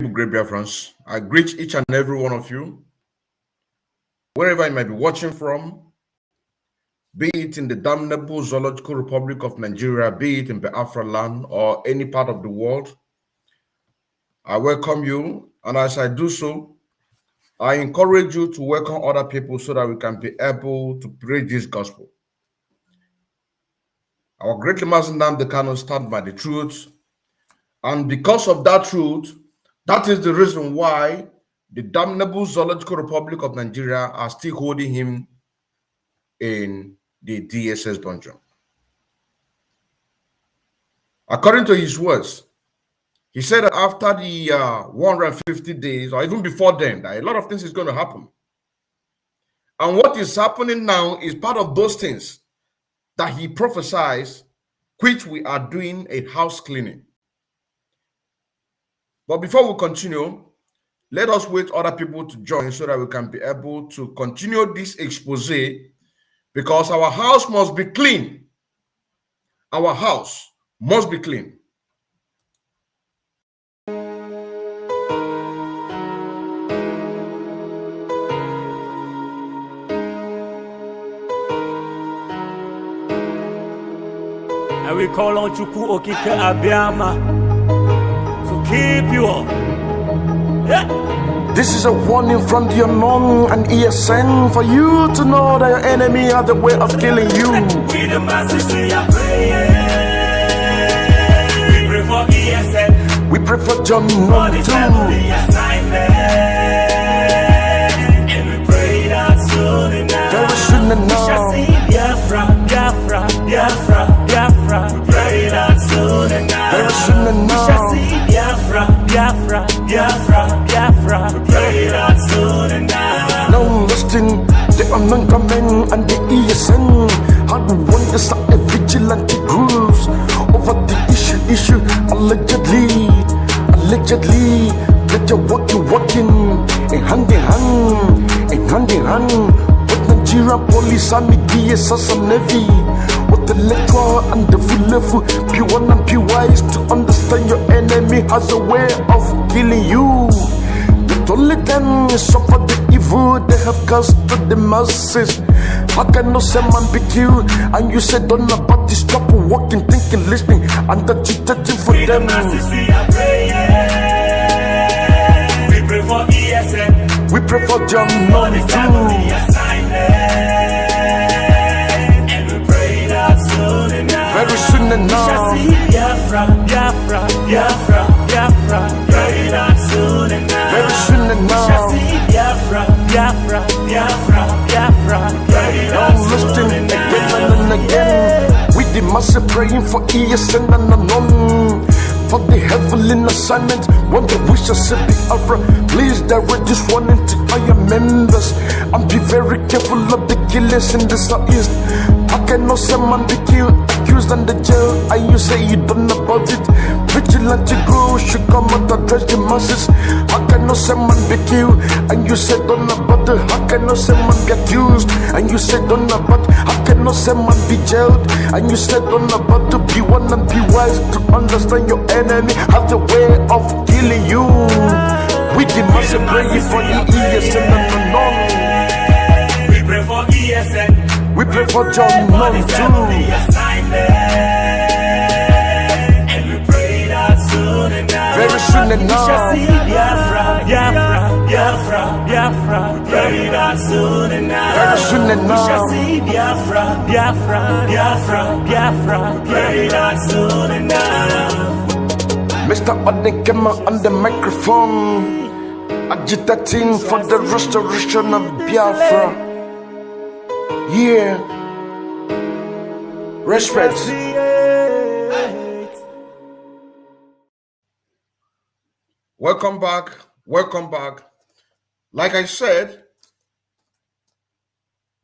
Great Biafrans. I greet each and every one of you, wherever you might be watching from, be it in the damnable Zoological Republic of Nigeria, be it in Biafra land or any part of the world. I welcome you, and as I do so, I encourage you to welcome other people so that we can be able to preach this gospel. Our great Master Nnamdi Kanu stand by the truth, and because of that truth, that is the reason why the damnable Zoological Republic of Nigeria are still holding him in the DSS dungeon. According to his words, he said that after the 150 days, or even before then, that a lot of things is going to happen. And what is happening now is part of those things that he prophesies, which we are doing a house cleaning. But before we continue, let us wait other people to join so that we can be able to continue this expose, because our house must be clean. Our house must be clean. And we call on Chuku Okike Abiyama to keep you all. Yeah. This is a warning from the unknown and ESN for you to know that your enemy has the way of killing you. We the masses, we are praying. We pray for ESN. We pray for John For number this 2. heavenly assignment. And we pray that soon enough Very soon we shall enough. see Biafra, Biafra, Biafra, Biafra. We pray that soon enough Very soon we shall enough. see Biafra, Biafra, Biafra, Biafra. We pray that soon enough. Now listen, the MNK and the ESN had wonders at a vigilante groups over the issue allegedly, that you're working hand in hand with Nigeria police, army, DSS and Navy, with the electoral and the full level P1 and P-wise to understand your enemy has a way of killing you. Not only then suffer the evil they have caused to the masses. How can no say man be killed? And you said don't about this, stop walking, thinking, listening, and that you judging for We the them. masses, we are praying. We pray for ESN. We pray for John For number this heavenly 2. assignment. And we pray that soon enough Very soon we shall enough. see Biafra, Biafra, Biafra, Biafra. Pray that soon enough Very soon we shall enough. see Biafra, Biafra, Biafra, Biafra. Pray Now that soon listen again enough. and again. We the massive praying for ESN and unknown, for the heavenly assignment. When the wish of Biafra, please direct this warning to all your members and be very careful of the killers in the southeast. How can no man be killed, accused and the jail, and you say you don't know about it? Vigilante group should come and address the masses. How can no man be killed, and you say don't know about it? How can no man be accused, and you say don't know about it? How can no man be jailed, and you say don't know about to be one and be wise to understand your enemy has a way of killing you. We demand a prayer for the ESN and unknown. We pray for ESN. We pray for John For number this 2. heavenly assignment. And we pray that soon enough Very soon we shall enough. see Biafra, Biafra, Biafra, Biafra. We pray that soon enough Very soon we shall enough. see Biafra, Biafra, Biafra, Biafra. We pray that soon enough. Mr. Odekema on the microphone, agitating for the restoration of Biafra. Yeah. Respect. Welcome back. Welcome back. Like I said,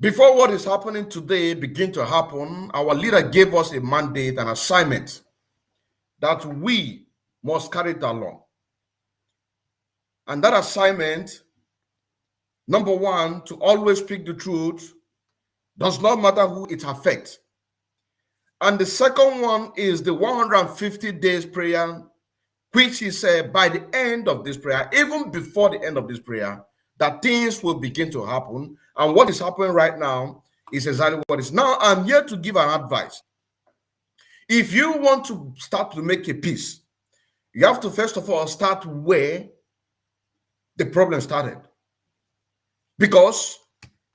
before what is happening today begin to happen, our leader gave us a mandate, an assignment that we must carry it along. And that assignment, number one, to always speak the truth, does not matter who it affects. And the second one is the 150 days prayer which he said by the end of this prayer, even before the end of this prayer, that things will begin to happen. And what is happening right now is exactly what is. Now, I'm here to give an advice. If you want to start to make a peace, you have to first of all start where the problem started. Because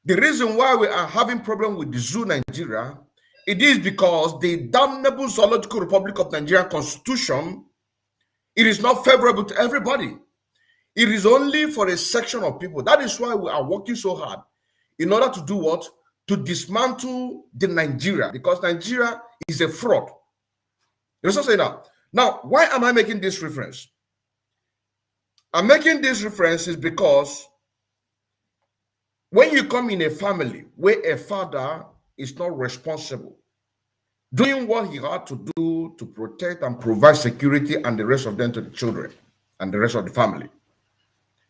the reason why we are having problem with the zoo Nigeria, it is because the damnable Zoological Republic of Nigeria Constitution, it is not favorable to everybody. It is only for a section of people. That is why we are working so hard in order to do what? To dismantle the Nigeria, because Nigeria is a fraud. You know what I'm saying now? Now, why am I making this reference? I'm making this reference is because when you come in a family where a father is not responsible, doing what he had to do to protect and provide security and the rest of them to the children and the rest of the family.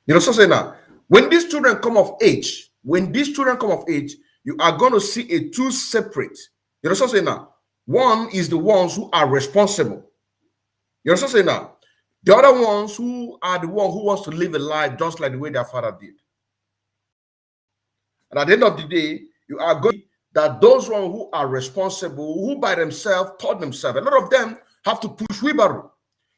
You know what I'm saying now? When these children come of age, you are going to see a two separate. You know what I'm saying now? One is the ones who are responsible. You know what I'm saying now? The other ones who are the one who wants to live a life just like the way their father did. And at the end of the day, you are going that those ones who are responsible, who by themselves taught themselves, a lot of them have to push wheelbarrow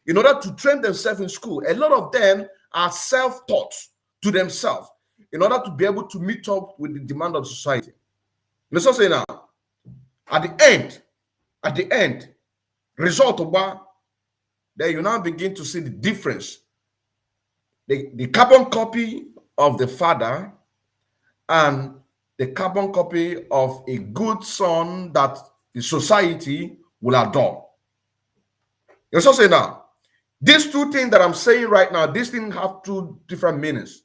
in order to train themselves in school. A lot of them are self-taught to themselves in order to be able to meet up with the demand of society. Let's just say now, at the end, result of what, then you now begin to see the difference. The carbon copy of the father and the carbon copy of a good son that the society will adore. You know what I'm saying now? These two things that I'm saying right now, these things have two different meanings.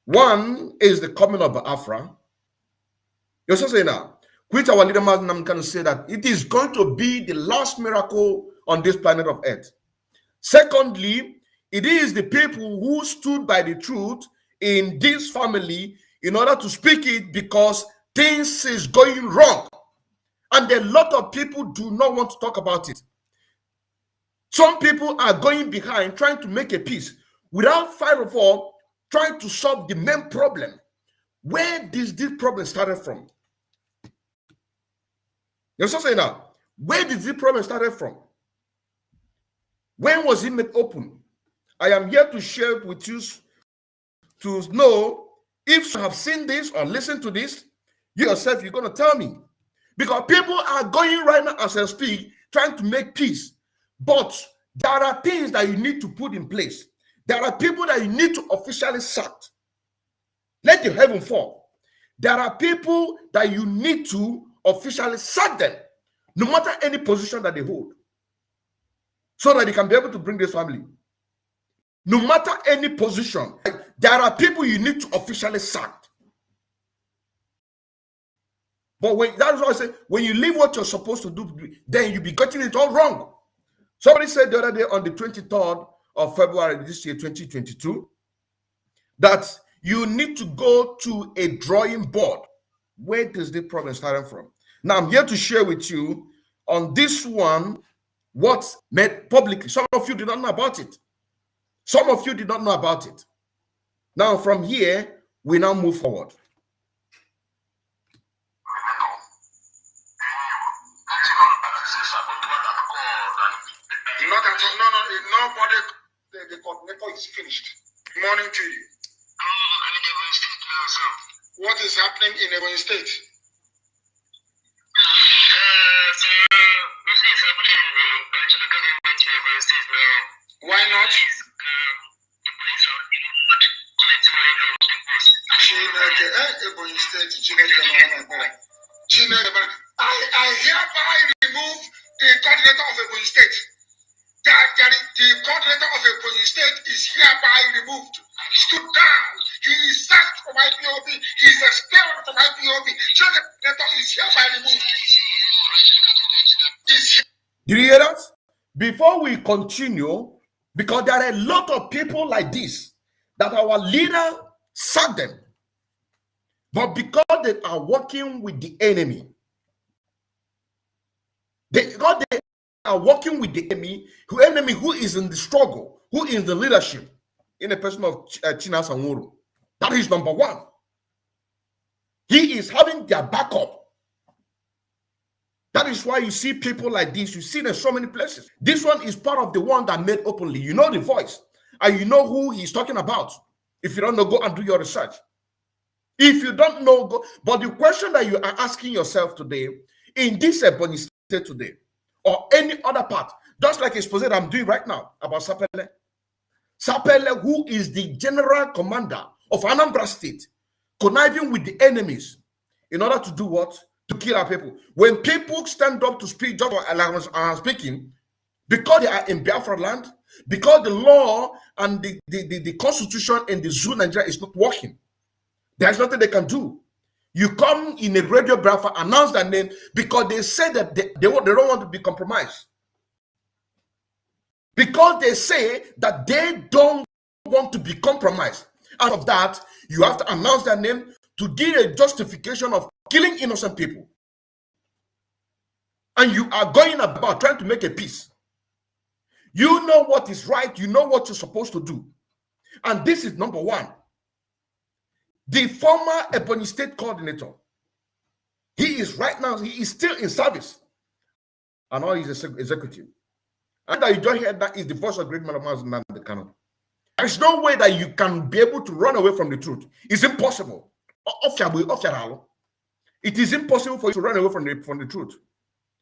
One is the coming of Biafra. You know what I'm saying now? Which our leader man can say that it is going to be the last miracle on this planet of Earth. Secondly, it is the people who stood by the truth in this family in order to speak it because things is going wrong. And a lot of people do not want to talk about it. Some people are going behind trying to make a peace without, first of all, trying to solve the main problem. Where does this problem started from? You know what I'm saying now? Where did this problem started from? When was it made open? I am here to share with you to know if you have seen this or listened to this, you yourself, you're going to tell me. Because people are going right now as I speak, trying to make peace. But there are things that you need to put in place. There are people that you need to officially sack. Let the heaven fall. There are people that you need to officially sack them, no matter any position that they hold, so that they can be able to bring this family. No matter any position, there are people you need to officially sack. But that's what I say, when you leave what you're supposed to do, then you be getting it all wrong. Somebody said the other day on the 23rd of February this year, 2022, that you need to go to a drawing board. Where does the problem start from? Now, I'm here to share with you on this one what's made publicly. Some of you did not know about it. Some of you did not know about it. Now, from here, we now move forward. Nobody, the coordinator is finished. Morning to you. I'm in Ebony State now, sir. What is happening in Ebony State? This is happening in the national government in Ebony State now. Why not? The police are collecting money from the post. Ebony State, I hereby remove the coordinator of Ebony State. The coordinator of a police state is hereby removed. Stood down. He is sacked from IPOB. He is expelled from IPOB. So the coordinator is hereby removed. Did you hear that? Before we continue, because there are a lot of people like this that our leader sacked them, but because they are working with the enemy, because they are working with the enemy who is in the struggle, who is in the leadership, in the person of Chinas Anwuru. That is number one. He is having their backup. That is why you see people like this. You see them so many places. This one is part of the one that made openly. You know the voice, and you know who he's talking about. If you don't know, go and do your research. If you don't know, go. But the question that you are asking yourself today, in this Ebonyi state today, or any other part, just like expose that I'm doing right now about Sapele. Sapele, who is the general commander of Anambra State, conniving with the enemies in order to do what? To kill our people. When people stand up to speak, just like I'm speaking, because they are in Biafra land, because the law and the constitution in the zoo Nigeria is not working, there's nothing they can do. You come in a radio Biafra, announce their name, because they say that they don't want to be compromised. Because they say that they don't want to be compromised. Out of that, you have to announce their name to give a justification of killing innocent people. And you are going about trying to make a peace. You know what is right. You know what you're supposed to do. And this is number one. The former Ebonyi State coordinator, he is right now, he is still in service. And now he's an executive. And that you don't hear that is the voice of great man of Nnamdi Kanu. There's no way that you can be able to run away from the truth. It's impossible. It is impossible for you to run away from the truth.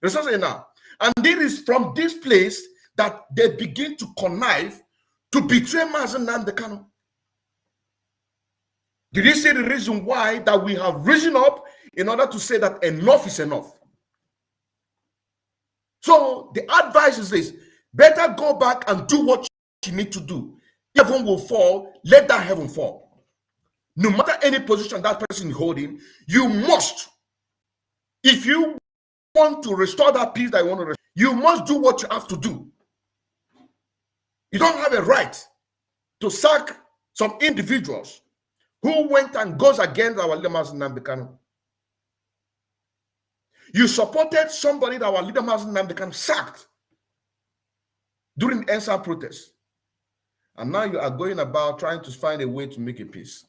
That's what I'm saying now. And it is from this place that they begin to connive to betray Mazen Nnamdi Kanu. Did you see the reason why that we have risen up in order to say that enough is enough? So the advice is this: better go back and do what you need to do. Heaven will fall, let that heaven fall. No matter any position that person is holding, you must, if you want to restore that peace that you want to restore, you must do what you have to do. You don't have a right to sack some individuals who went and goes against our leader Mazen Nnamdi Kanu. You supported somebody that our leader Mazen Nnamdi Kanu sacked during the ENSA protest. And now you are going about trying to find a way to make a peace.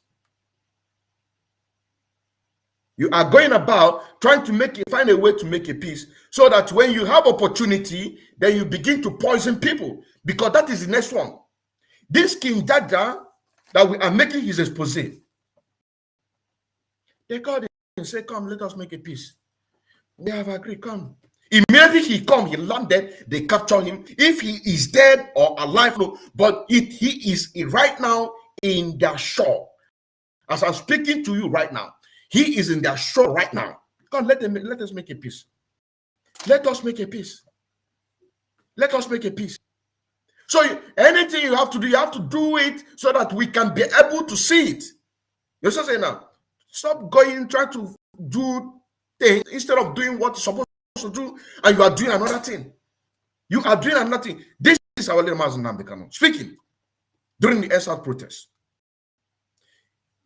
You are going about trying to find a way to make a peace, so that when you have opportunity, then you begin to poison people, because that is the next one. This King Jaja that we are making his expose, they called him and said, "Come, let us make a peace." They have agreed, come. Immediately he come, he landed, they capture him. If he is dead or alive, no, but he is right now in their shore. As I'm speaking to you right now, he is in their shore right now. Come, let us make a peace. Let us make a peace. Let us make a peace. So anything you have to do it so that we can be able to see it. You're just saying now, stop trying to do things instead of doing what you're supposed to do, and you are doing another thing. You are doing another thing. This is our leader Mazen Nnamdi Kanu speaking during the ENSAS protest.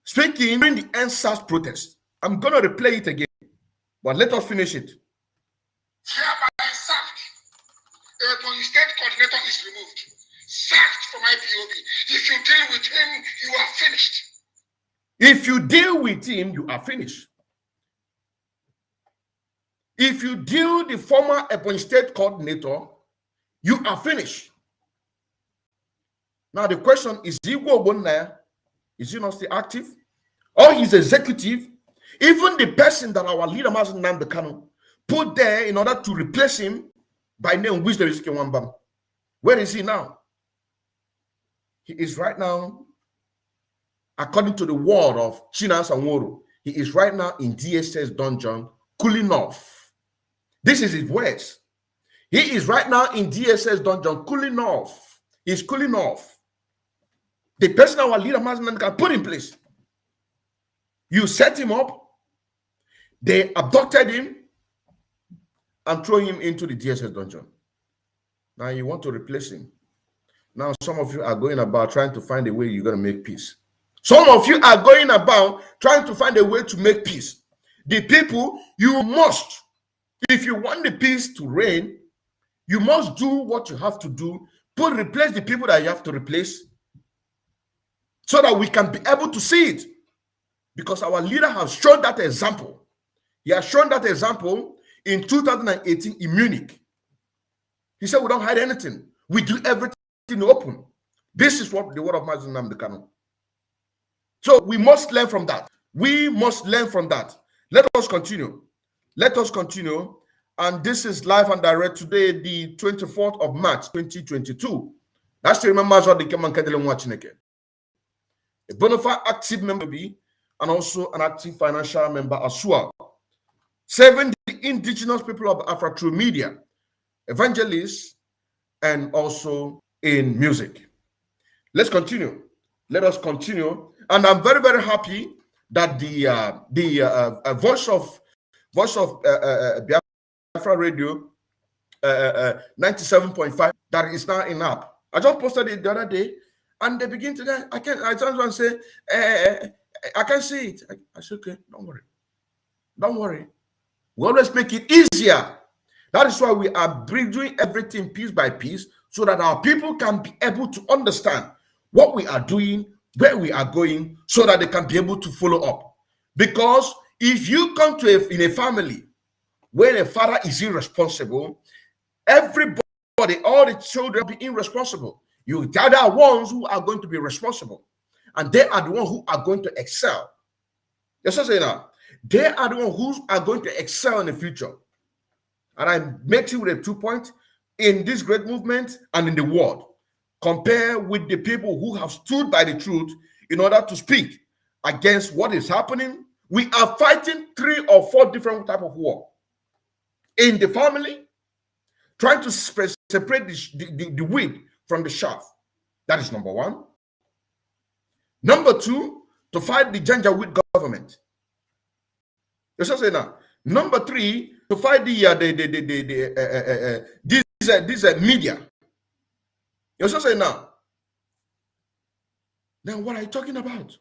Speaking during the ENSAS protest. I'm going to replay it again, but let us finish it. Hereby sacked. Ebonyi State coordinator is removed. Sacked from IPOB. If you deal with him, you are finished. If you deal with him, you are finished. If you deal the former Ebonyi State coordinator, you are finished. Now the question is, is he not still active? Or his executive, even the person that our leader Mazen Nnamdi Kanu put there in order to replace him by name Wisdom Wambam. Where is he now? He is right now, according to the word of Chinas Anwuru, he is right now in DSS dungeon, cooling off. This is his words. He is right now in DSS dungeon, cooling off. He's cooling off. The person our leader Mazen can put in place. You set him up, they abducted him, and throw him into the DSS dungeon. Now you want to replace him. Now some of you are going about trying to find a way you're going to make peace. Some of you are going about trying to find a way to make peace. The people, you must, if you want the peace to reign, You must do what you have to do, replace the people that you have to replace, so that we can be able to see it. Because our leader has shown that example. He has shown that example in 2018 in Munich. He said, we don't hide anything. We do everything open. This is what the word of Mazi Nnamdi Kanu. So we must learn from that. We must learn from that. Let us continue. Let us continue. And this is live and direct today, the 24th of March, 2022. That's to remember what the Keman Kedele Mwachineke. A bona fide active member be, and also an active financial member as well. Serving the indigenous people of Biafra through media, evangelists, and also in music. Let's continue. Let us continue. And I'm very, very happy that the Voice of Biafra Radio 97.5 that is now in app. I just posted it the other day, and they begin to. I just say, I can see it. I said, okay, don't worry. Don't worry. We always make it easier. That is why we are doing everything piece by piece, so that our people can be able to understand what we are doing, where we are going, so that they can be able to follow up. Because if you come to in a family where a father is irresponsible, everybody, all the children will be irresponsible. They are the ones who are going to be responsible, and they are the ones who are going to excel. Yes, I say now. They are the ones who are going to excel in the future. And I make it with a 2 point in this great movement and in the world. Compare with the people who have stood by the truth in order to speak against what is happening. We are fighting 3 or 4 different types of war. In the family, trying to separate the wheat from the chaff. That is number 1. Number 2, to fight the Janjaweed government. Let's just say now. Number 3, to fight the media. You're just saying now. Then what are you talking about?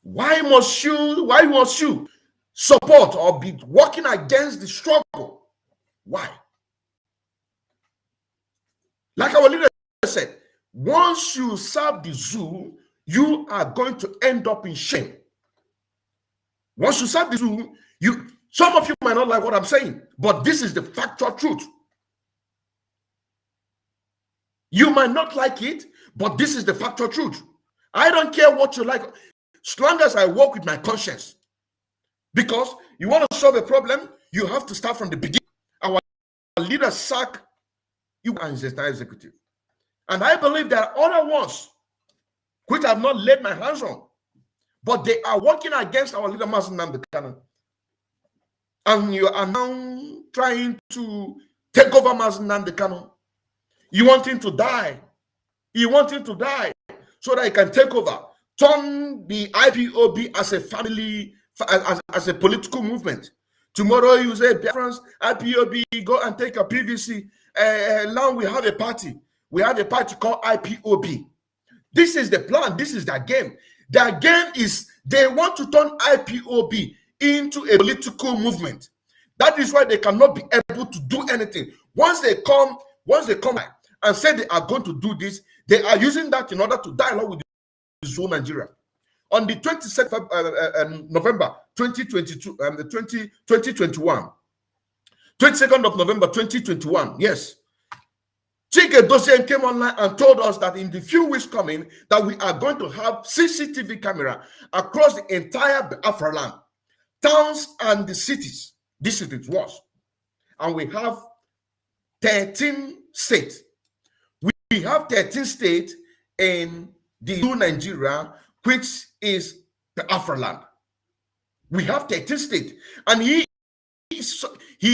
Why must you support or be working against the struggle? Why? Like our leader said, once you serve the zoo, you are going to end up in shame. Once you serve the zoo, some of you might not like what I'm saying, but this is the factual truth. You might not like it, but this is the factual truth. I don't care what you like, as long as I work with my conscience. Because you want to solve a problem, you have to start from the beginning. Our leaders sack you as the executive. And I believe there are other ones which I have not laid my hands on, but they are working against our leader, Mazi Nnamdi Kanu. And you are now trying to take over Mazi Nnamdi Kanu. You want him to die. You want him to die so that he can take over. Turn the IPOB as a family, as a political movement. Tomorrow you say, Biafrans, IPOB, go and take a PVC. Now we have a party. We have a party called IPOB. This is the plan. This is their game. Their game is they want to turn IPOB into a political movement. That is why they cannot be able to do anything. Once they come and say they are going to do this, they are using that in order to dialogue with the Zoo Nigeria. On the 22nd November 2022, 2021, 22nd of November 2021, yes, Chike Dosien came online and told us that in the few weeks coming, that we are going to have CCTV camera across the entire Biafra land, towns and the cities. This is it was. And we have 13 states. We have 13 states in the new Nigeria, which is the Biafra land. We have 13 states. And he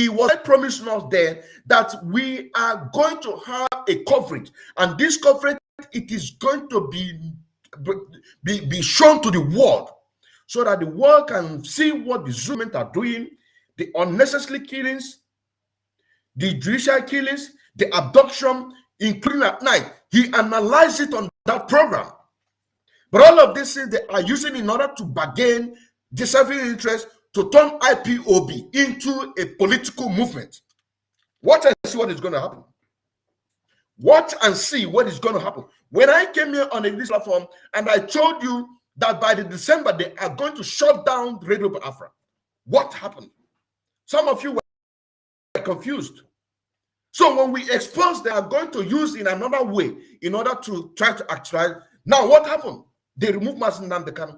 was promising us there that we are going to have a coverage. And this coverage, it is going to be shown to the world, so that the world can see what the Zoomers are doing, the unnecessary killings, the judicial killings, the abduction, including at night. He analyzed it on that program. But all of these things they are using in order to bargain the self-interest to turn IPOB into a political movement. Watch and see what is going to happen. Watch and see what is going to happen. When I came here on this platform and I told you that by the December they are going to shut down Radio Biafra, what happened? Some of you were confused. So when we expose, they are going to use in another way in order to try to actualize. Now, what happened? They removed Mazen Namdekan,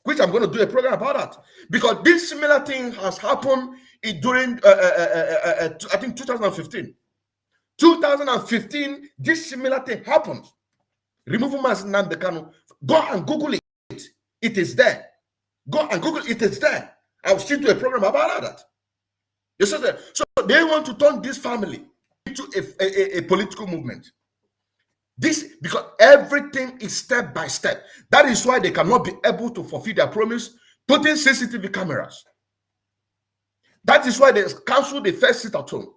which I'm going to do a program about that, because this similar thing has happened during I think 2015. 2015, this similar thing happened. Removing Mazen Namdekan. Go and Google it. It is there. Go and Google it. It is there. I will still do a program about that. You see that? So they want to turn this family into a political movement. This, because everything is step by step. That is why they cannot be able to fulfill their promise, putting CCTV cameras. That is why they canceled the first sit at home,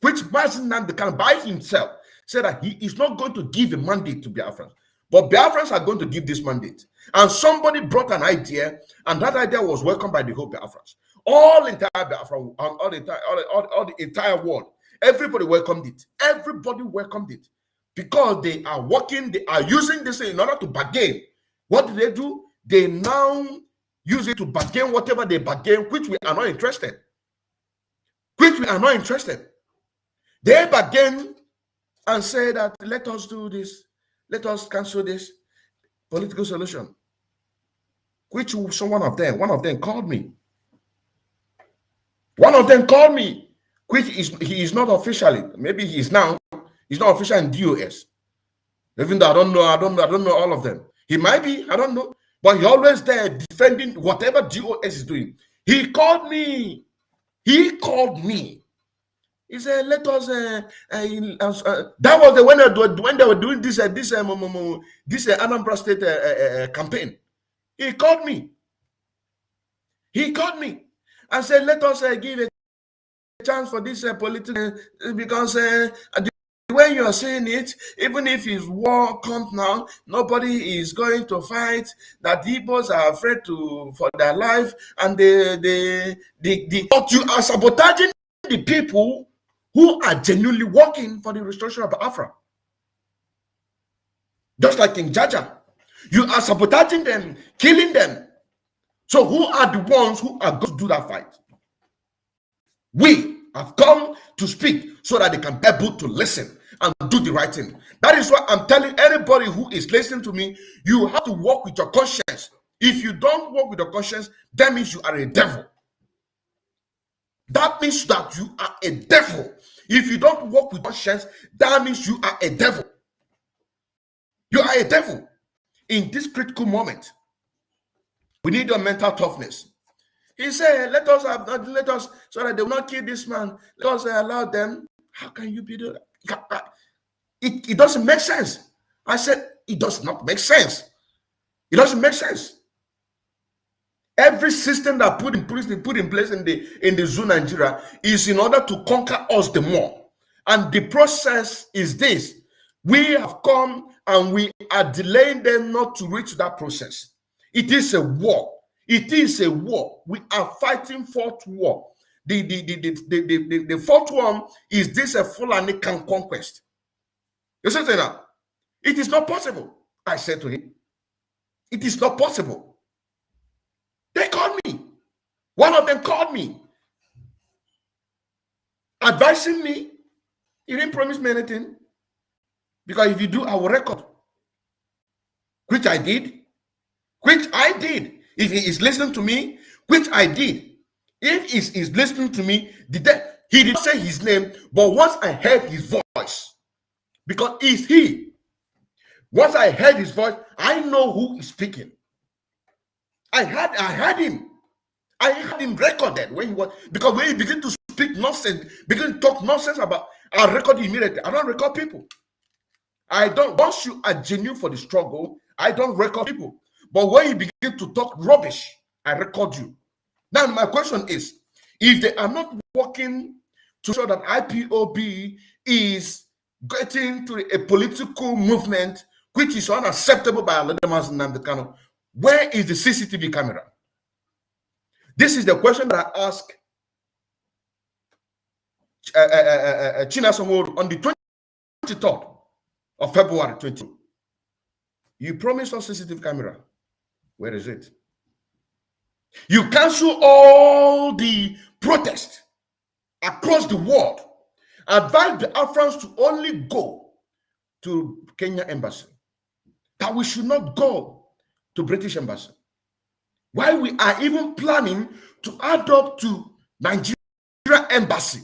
which Mazen Namdekan by himself said that he is not going to give a mandate to Biafrans, but Biafrans are going to give this mandate. And somebody brought an idea, and that idea was welcomed by the whole Biafrans. All entire Biafra, all the entire world, everybody welcomed it. Everybody welcomed it because they are working, they are using this in order to bargain. What do? They now use it to bargain whatever they bargain, which we are not interested. Which we are not interested. They bargain and say that let us do this, let us cancel this political solution. Which one of them called me. One of them called me, which he is not officially. Maybe he is now. He's not official in DOS. Even though I don't know all of them. He might be, I don't know. But he always there defending whatever DOS is doing. He called me. He called me. He said, "Let us." That was when they were doing this Anambra State campaign. He called me. He called me and said, "Let us give a chance for this political because the way you are saying it, even if his war comes now, nobody is going to fight. That the Igbos are afraid for their life, and but you are sabotaging the people who are genuinely working for the restoration of Biafra. Just like in Jaja, you are sabotaging them, killing them. So who are the ones who are going to do that fight? We have come to speak so that they can be able to listen and do the right thing. That is why I'm telling anybody who is listening to me, you have to work with your conscience. If you don't work with your conscience, that means you are a devil. That means that you are a devil. If you don't work with conscience, that means you are a devil. You are a devil. In this critical moment, we need your mental toughness. He said, let us so that they will not kill this man. Let us allow them. How can you be doing that? It doesn't make sense. I said, it does not make sense. It doesn't make sense. Every system that put in place in the zoo Nigeria is in order to conquer us the more. And the process is this. We have come and we are delaying them not to reach that process. It is a war. It is a war. We are fighting fourth war. The fourth one is this a Fulani conquest. You see that? It is not possible. I said to him, it is not possible. They called me. One of them called me, advising me. He didn't promise me anything. Because if you do, I will record. Which I did. Which I did. If he is listening to me, which I did. If he is listening to me, he didn't say his name, but once I heard his voice, because it's he. Once I heard his voice, I know who is speaking. I heard him. I had him recorded when he was, because when he began to speak nonsense, begin to talk nonsense about, I record immediately. I don't record people. I don't, once you are genuine for the struggle, I don't record people. But when you begin to talk rubbish, I record you. Now, my question is, if they are not working to show that IPOB is getting to a political movement which is unacceptable by Alademas Namdekano, where is the CCTV camera? This is the question that I asked China Songo on the 23rd of February 22. You promised us CCTV camera. Where is it? You cancel all the protests across the world. Advise the Afghans to only go to Kenya embassy. That we should not go to British embassy. Why we are even planning to adopt to Nigeria embassy.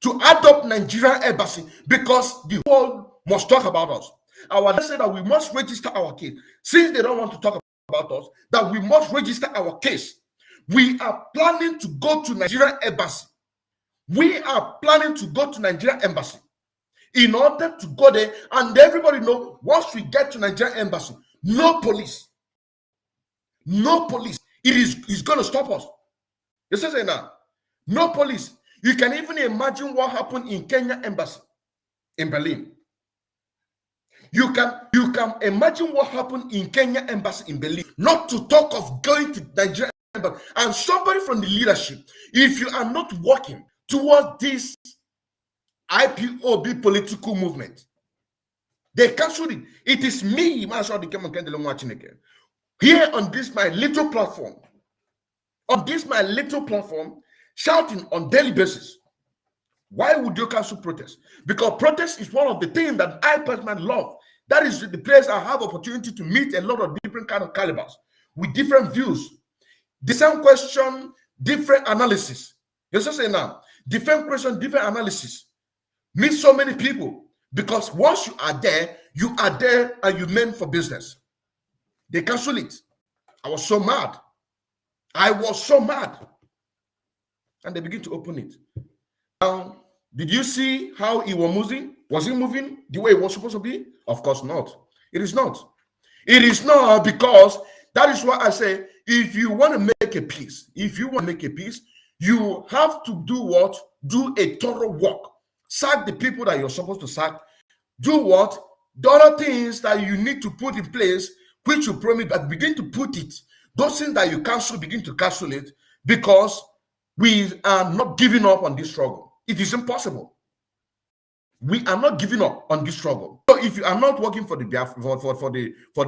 To adopt Nigeria embassy because the world must talk about us. Our leader said that we must register our case. Since they don't want to talk about us, that we must register our case. We are planning to go to Nigeria embassy. We are planning to go to Nigeria embassy in order to go there, and everybody know once we get to Nigeria embassy, no police. It is going to stop us. You say now, no police. You can even imagine what happened in Kenya embassy in Berlin. You can imagine what happened in Kenya embassy in Berlin. Not to talk of going to Nigeria embassy. And somebody from the leadership, if you are not working towards this IPOB political movement, they canceled it. It is me, watching again. Here on this my little platform, shouting on daily basis. Why would you cancel protest? Because protest is one of the things that I personally love. That is the place I have opportunity to meet a lot of different kind of calibers with different views. The same question, different analysis. You just say now, different question, different analysis. Meet so many people because once you are there and you meant for business. They cancel it. I was so mad. And they begin to open it. Now, did you see how he was moving? Was he moving the way it was supposed to be? Of course not. It is not. It is not, because that is why I say, if you want to make a peace, you have to do what? Do a thorough work. Sack the people that you're supposed to sack. Do what? The other things that you need to put in place, which you promise, but begin to put it. Those things that you cancel, begin to cancel it, because we are not giving up on this struggle. It is impossible. We are not giving up on this struggle. So if you are not working for the for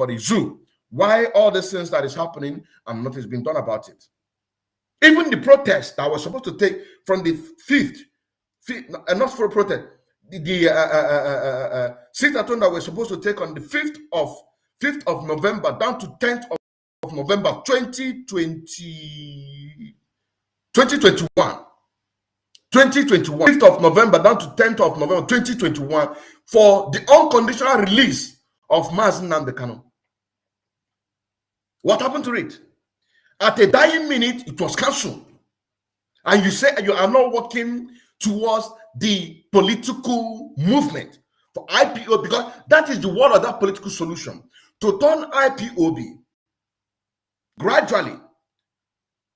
the zoo, why all the things that is happening and nothing has been done about it? Even the protest that was supposed to take from the 5th, not for a protest, the sit-at-home that we're supposed to take on the 5th of November down to 10th of November 2021. 5th of November down to 10th of November 2021 for the unconditional release of Mazi Nnamdi Kanu. What happened to it? At a dying minute, it was cancelled. And you say you are not working towards the political movement for IPOB, because that is the word of that political solution. To turn IPOB gradually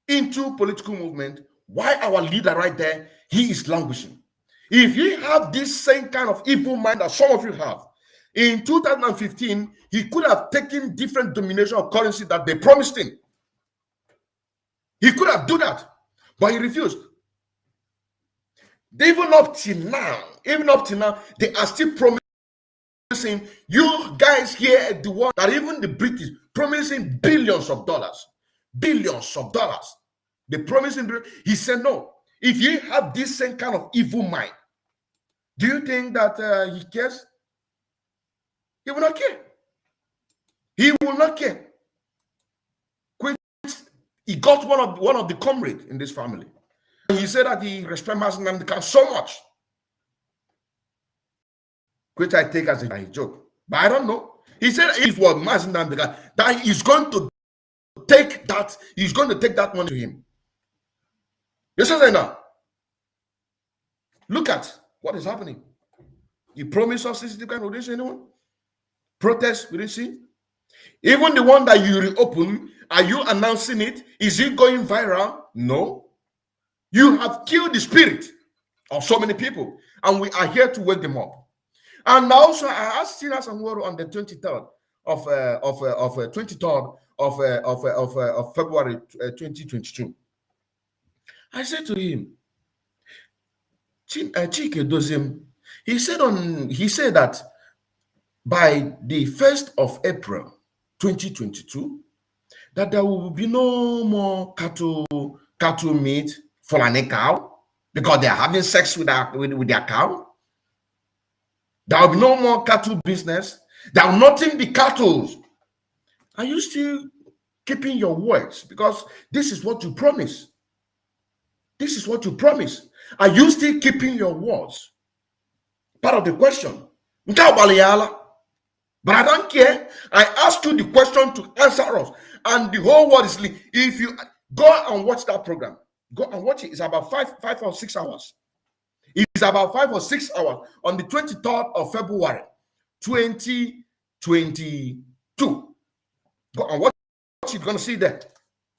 into political movement. Why our leader right there, he is languishing. If he have this same kind of evil mind that some of you have, in 2015, he could have taken different domination of currency that they promised him. He could have done that, but he refused. Even up till now, they are still promising. You guys here, the one that even the British promising billions of dollars. They promised him. He said no. If you have this same kind of evil mind, do you think that he cares? He will not care. He will not care. He got one of the comrades in this family. And he said that he respects Mazi Nnamdi Kanu so much, which I take as a joke. But I don't know. He said if it was Mazi Nnamdi Kanu, that he's going to take that money to him. You say now. Look at what is happening. You promised us CCTV camera, we didn't see anyone. Protests, we didn't see. Even the one that you reopen, are you announcing it? Is it going viral? No. You have killed the spirit of so many people, and we are here to wake them up. And also, I asked Tina Samworo on the 23rd of February 2022. I said to him, Chike Dozim, He said that by the 1st of April 2022, that there will be no more cattle meat for any cow because they are having sex with their cow. There will be no more cattle business. There will nothing be cattle. Are you still keeping your words? Because this is what you promise. This is what you promise. Are you still keeping your words? Part of the question. But I don't care. I ask you the question to answer us. And the whole world is listening. If you go and watch that program, go and watch it. It's about 5 or 6 hours. It's about 5 or 6 hours on the 23rd of February, 2022. Go and watch it. You're going to see that.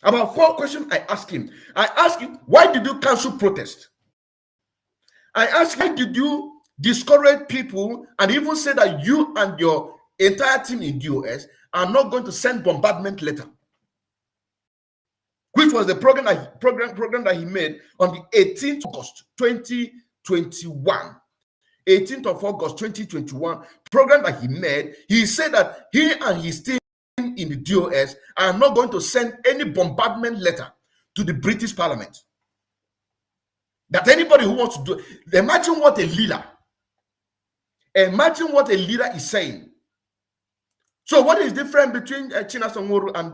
About 4 questions I asked him. I asked him, why did you cancel protest? I asked, why did you discourage people and even say that you and your entire team in the US are not going to send bombardment letter? Which was the program that he made on the 18th of August 2021. 18th of August 2021, program that he made. He said that he and his team in the DOS are not going to send any bombardment letter to the British Parliament. That anybody who wants to do, imagine what a leader is saying. So what is different between China Songoro and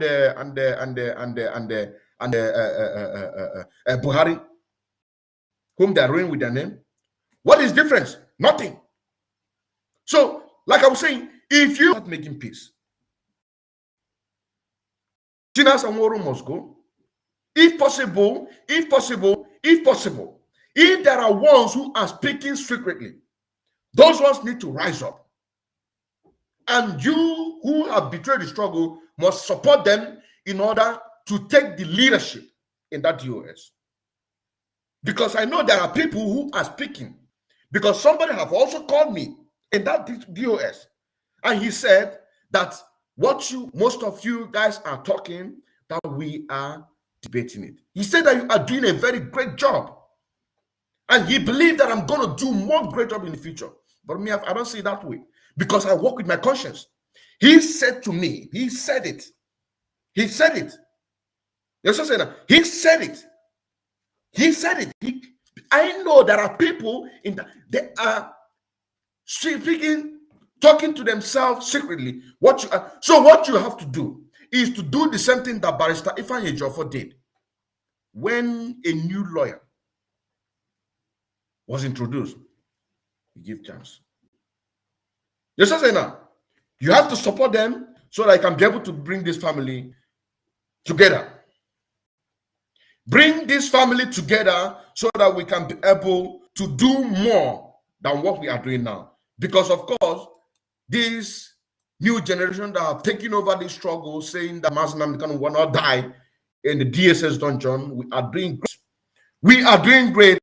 Buhari, whom they are ruining with their name? What is difference? Nothing. So, like I was saying, if you start making peace, China Songoro must go. If possible, if there are ones who are speaking secretly, those ones need to rise up. And you who have betrayed the struggle must support them in order to take the leadership in that DOS. Because I know there are people who are speaking. Because somebody have also called me in that DOS. And he said that most of you guys are talking, that we are debating it. He said that you are doing a very great job. And he believed that I'm going to do more great job in the future. But me, I don't see it that way. Because I work with my conscience. He said to me, he said it. He said it. He said it. He said it. I know there are people they are speaking, talking to themselves secretly. So what you have to do is to do the same thing that Barrister Ifeanyi Ejiofor did when a new lawyer was introduced. You give chance. You have to support them so that I can be able to bring this family together. Bring this family together so that we can be able to do more than what we are doing now. Because, of course, this new generation that have taken over this struggle, saying that Mazen Namdekan will not die in the DSS dungeon, we are doing great. We are doing great.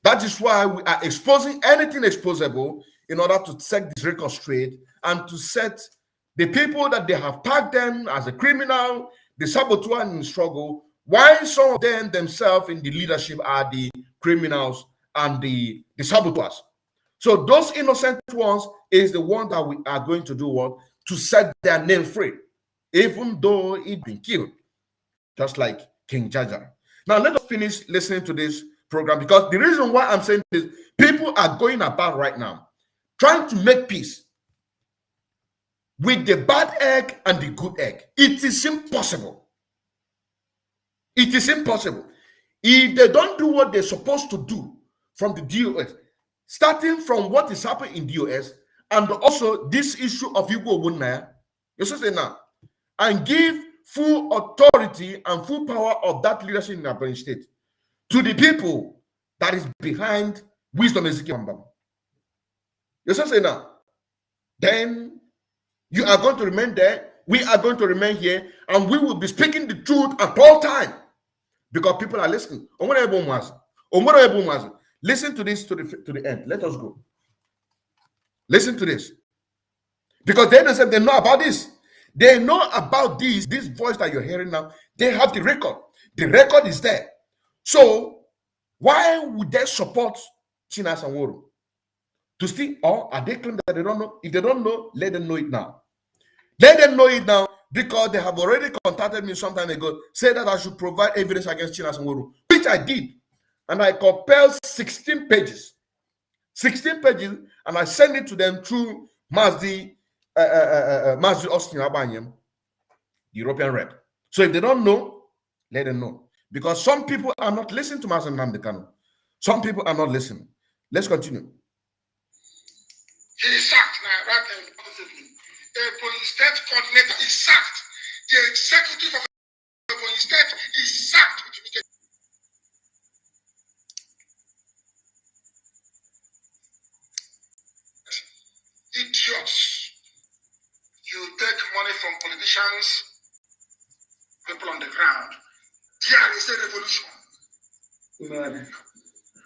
That is why we are exposing anything exposable in order to set this record straight and to set the people that they have tagged them as a criminal, the saboteur in the struggle, while some of them themselves in the leadership are the criminals and the saboteurs. So those innocent ones is the one that we are going to do what? To set their name free, even though it's been killed, just like King Jaja. Now let us finish listening to this program, because the reason why I'm saying this, people are going about right now trying to make peace with the bad egg and the good egg. It is impossible. It is impossible. If they don't do what they're supposed to do from the DOS, starting from what is happening in DOS, and also this issue of Igbo Wunaya, and give full authority and full power of that leadership in Aberdeen State to the people that is behind Wisdom Ezekiel. Then you are going to remain there, we are going to remain here, and we will be speaking the truth at all times, because people are listening. Listen to this to the end. Let us go. Listen to this. Because they themselves, they know about this. They know about this voice that you're hearing now. They have the record. The record is there. So why would they support China Songoro? to steal, or are they claiming that they don't know? If they don't know, let them know it now. Let them know it now, because they have already contacted me some time ago, said that I should provide evidence against Chinas and Woru, which I did. And I compiled 16 pages. 16 pages, and I sent it to them through Mazdi Austin Abanyem, the European rep. So if they don't know, let them know. Because some people are not listening to Master Nnamdi Kanu. Some people are not listening. Let's continue. He is sacked now, right now, positively. A police state coordinator is sacked. The executive of the police state is sacked. Idiots. You take money from politicians, people on the ground. There is a revolution.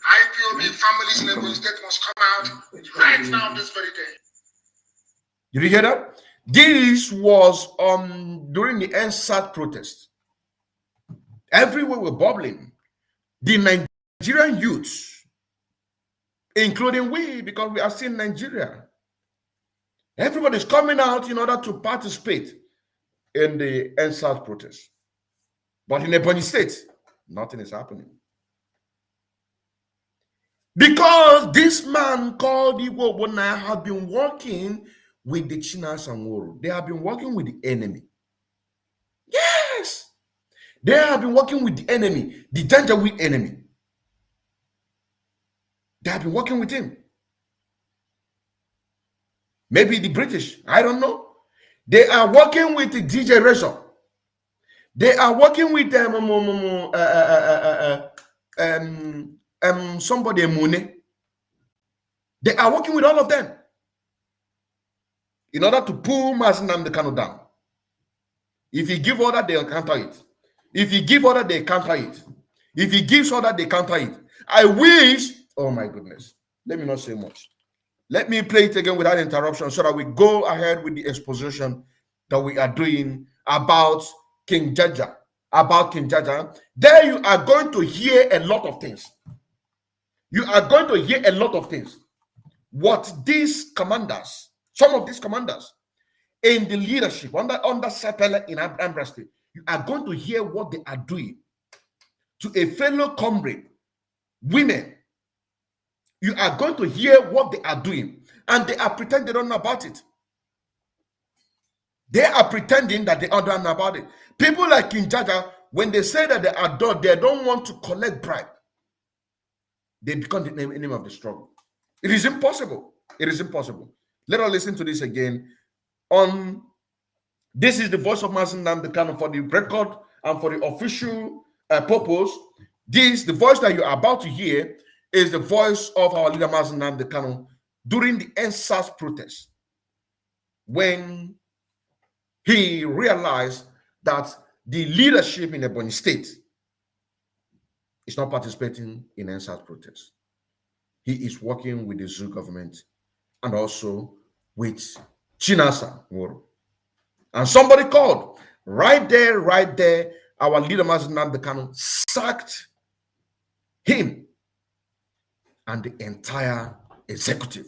IPOB families in the police state must come out right now, this very day. Did you hear that? This was during the NSAT protest. Everywhere were bubbling. The Nigerian youths, including we, because we are still in Nigeria. Everybody's coming out in order to participate in the NSAT protest. But in Ebonyi State, nothing is happening. Because this man called Igbo Obonaya have been working with the Chinas and Woru. They have been working with the enemy. Yes. They have been working with the enemy, the Janjaweed enemy. They have been working with him. Maybe the British, I don't know. They are working with the DJ Razor. They are working with somebody Mune. They are working with all of them in order to pull Mazi Nnamdi Kanu down. If he give order, they'll counter it. If he give order, they counter it. If he gives order, they counter it. I wish, oh my goodness, let me not say much. Let me play it again without interruption so that we go ahead with the exposition that we are doing about King Jaja. About King Jaja. There you are going to hear a lot of things. You are going to hear a lot of things. What these commanders, some of these commanders in the leadership under Sapele in Anambra State, you are going to hear what they are doing to a fellow comrade, women. You are going to hear what they are doing, and they are pretending they don't know about it. They are pretending that they don't know about it. People like King Jaja, when they say that they don't want to collect bribe, they become the enemy of the struggle. It is impossible. It is impossible. Let us listen to this again. This is the voice of Mazi Nnamdi Kanu for the record and for the official purpose. The voice that you are about to hear is the voice of our leader Mazi Nnamdi Kanu during the NSAS protest, when he realized that the leadership in Ebonyi State is not participating in NSAS protest. He is working with the Zoo government and also with Chinasa Nworo. And somebody called right there, our leader Mazi Nnamdi Kanu sacked him and the entire executive.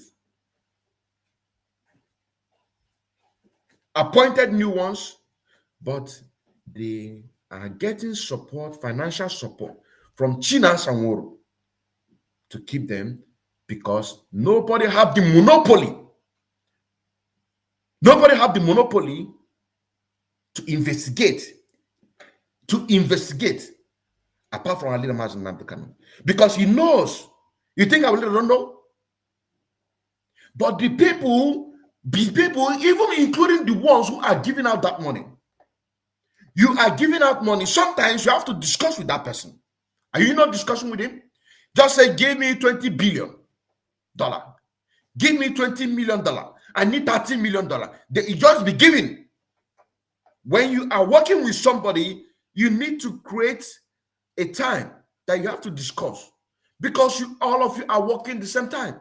Appointed new ones, but they are getting support, financial support from Chinas and Nworo to keep them, because nobody have the monopoly. Nobody have the monopoly to investigate apart from our leader Mazi Nnamdi Kanu, because he knows. You think our leader don't know? But the people, even including the ones who are giving out that money, you are giving out money. Sometimes you have to discuss with that person. Are you not discussing with him? Just say, give me $20 billion. Give me $20 million. I need $30 million. They just be giving. When you are working with somebody, you need to create a time that you have to discuss, because all of you are working the same time.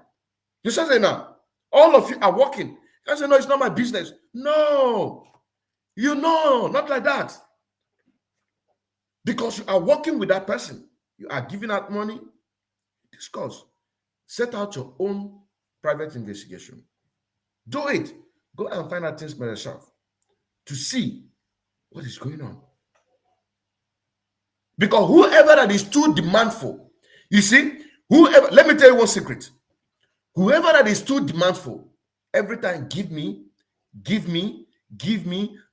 You say now, all of you are working. I say, no, it's not my business. No, not like that. Because you are working with that person, you are giving out money. Discuss. Set out your own private investigation. Do it. Go and find out things by yourself to see what is going on. Because whoever that is too demandful, you see, whoever, let me tell you one secret. Whoever that is too demandful, every time give me,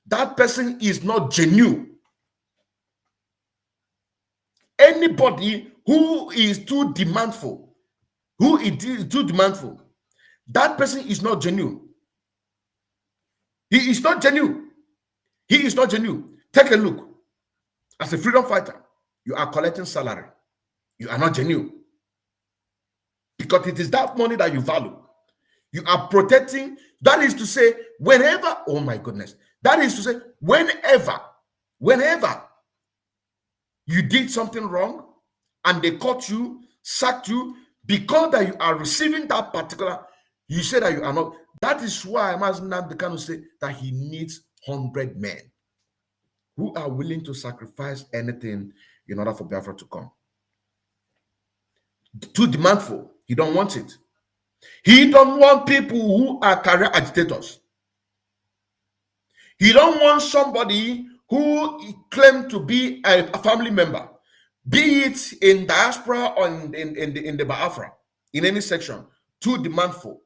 that person is not genuine. Anybody who is too demandful, that person is not genuine. He is not genuine. He is not genuine. Take a look. As a freedom fighter, you are collecting salary. You are not genuine. Because it is that money that you value. You are protecting. That is to say, whenever, oh my goodness. That is to say, whenever you did something wrong and they caught you, sacked you, because that you are receiving that particular, you say that you are not. That is why Mazen Nnamdi Kanu say that he needs 100 men who are willing to sacrifice anything in order for Biafra to come. Too demandful. He don't want it. He don't want people who are career agitators. He don't want somebody who claims to be a family member, be it in diaspora or in the Biafra, in any section. Too demandful.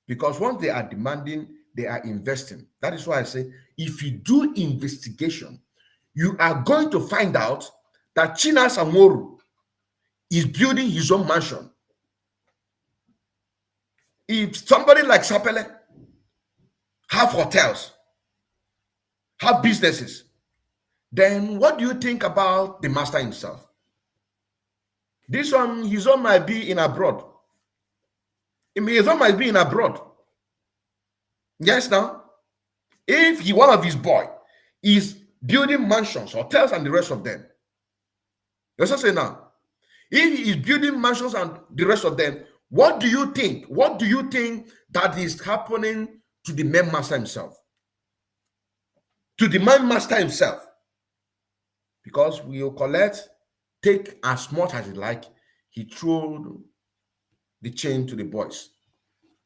Because once they are demanding, they are investing. That is why I say, if you do investigation, you are going to find out that Chinas Amoru is building his own mansion. If somebody like Sapele have hotels, have businesses, then what do you think about the master himself? This one, his own might be in abroad. His own might be in abroad. Yes, now. If one of his boy is building mansions, hotels, and the rest of them, let's just say now, if he is building mansions and the rest of them, what do you think? What do you think that is happening to the main master himself? To the man master himself? Because we will collect, take as much as he like, he threw the chain to the boys.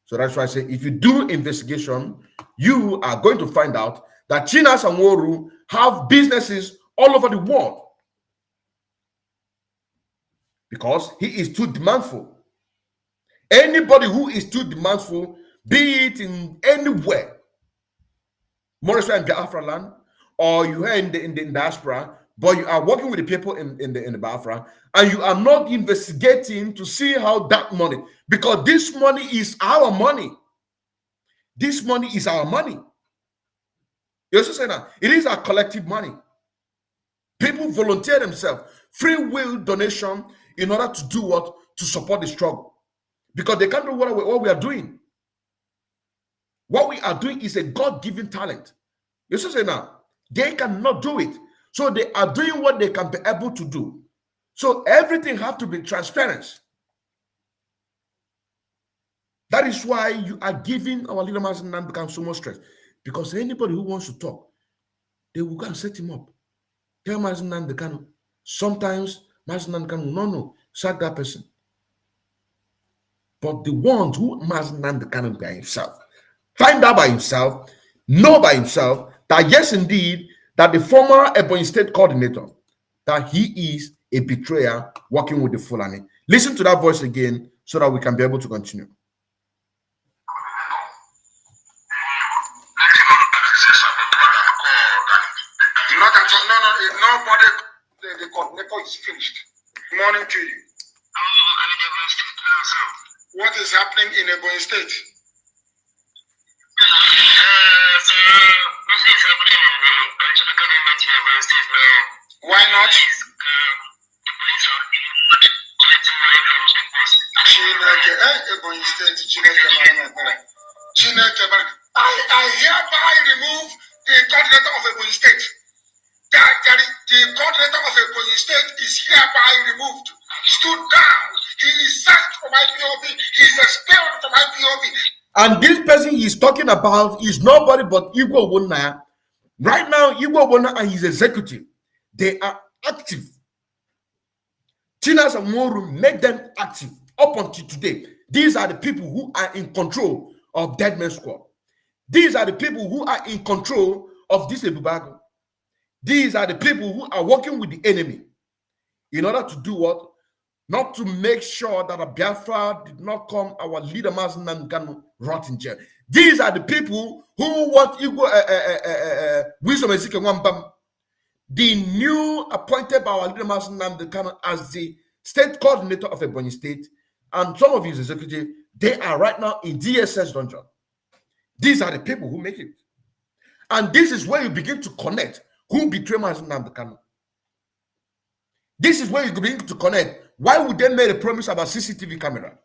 So that's why I say, if you do investigation, you are going to find out that Chinas and Woru have businesses all over the world. Because he is too demandful. Anybody who is too demandful, be it in anywhere, more so in Biafra land, or you are in the diaspora, but you are working with the people in the Biafra, and you are not investigating to see how that money, because this money is our money. This money is our money. You also say that it is our collective money. People volunteer themselves, free will donation, in order to do what? To support the struggle. Because they can't do what we are doing. What we are doing is a God-given talent. You also say now, they cannot do it. So they are doing what they can be able to do. So everything has to be transparent. That is why you are giving our leader Mazen Nnamdi Kanu so much stress. Because anybody who wants to talk, they will go and set him up. Tell Mazen Nnamdi Kanu. Sometimes Mazen Nnamdi Kanu will no, sack that person. But the ones who Mazen Nnamdi Kanu by himself, find out by himself, know by himself, that yes, indeed, that the former Ebonyi State coordinator, that he is a betrayer working with the Fulani. Listen to that voice again so that we can be able to continue. Nobody, the coordinator is finished. Morning to you. What is happening in Ebonyi State? Why not? Ebonyi State, I hereby remove the coordinator of Ebonyi State. The coordinator of Ebonyi State is hereby removed. Stood down. He is sacked from IPOB. He is expelled from IPOB. And this person he is talking about is nobody but Igwe Ogbonna. Right now, Igwe Ogbonna and his executive, they are active. Chinas and Moru make them active up until today, these are the people who are in control of Dead Man Squad. These are the people who are in control of this Ebubago. These are the people who are working with the enemy in order to do what? Not to make sure that a Biafra did not come, our leader Mazen Nangano rot in jail. These are the people who want Wisdom Ezekiel Wambam, the new appointed by our leader Mazen Nangano as the state coordinator of Ebonyi State, and some of his executive, they are right now in DSS dungeon. These are the people who make it. And this is where you begin to connect who betrayed Mazen Nangano. This is where you begin to connect. Why would they make a promise about CCTV camera?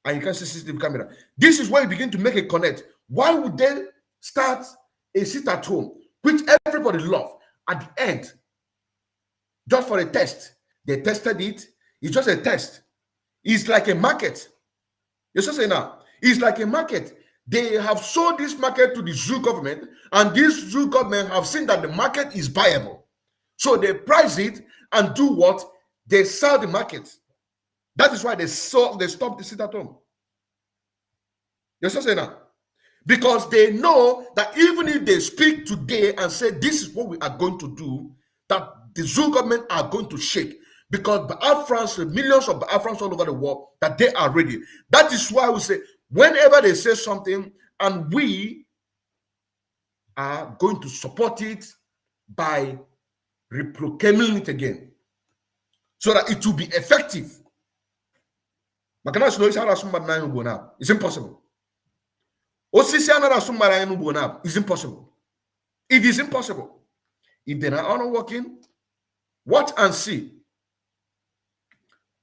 And you can't see CCTV camera. This is where you begin to make a connect. Why would they start a sit at home, which everybody loves, at the end, just for a test? They tested it. It's just a test. It's like a market. You're just saying now, it's like a market. They have sold this market to the zoo government, and this zoo government have seen that the market is viable. So they price it and do what? They sell the market. That is why they stopped the sit at home. You're just saying now. Because they know that even if they speak today and say this is what we are going to do, that the zoo government are going to shake. Because Biafrans, millions of Biafrans all over the world, that they are ready. That is why we say, whenever they say something, and we are going to support it by reproclaiming it again, so that it will be effective. It's impossible. It's impossible. It is impossible. If they are not working, watch and see.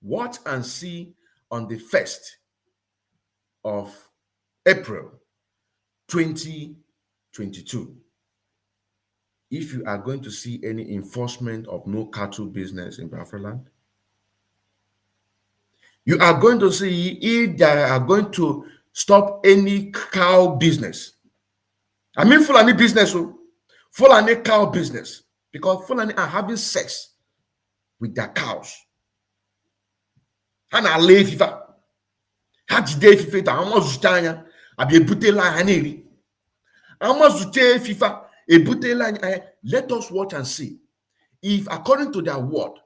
Watch and see on the 1st of April 2022. If you are going to see any enforcement of no cattle business in Biafra land, you are going to see if they are going to stop any cow business. I mean Fulani business, Fulani cow business, because Fulani are having sex with their cows. And I live FIFA. Had today FIFA, I'm not Zutanya, I be a butela haneri. I'm not Zutaya FIFA, a butela. Let us watch and see if, according to their word,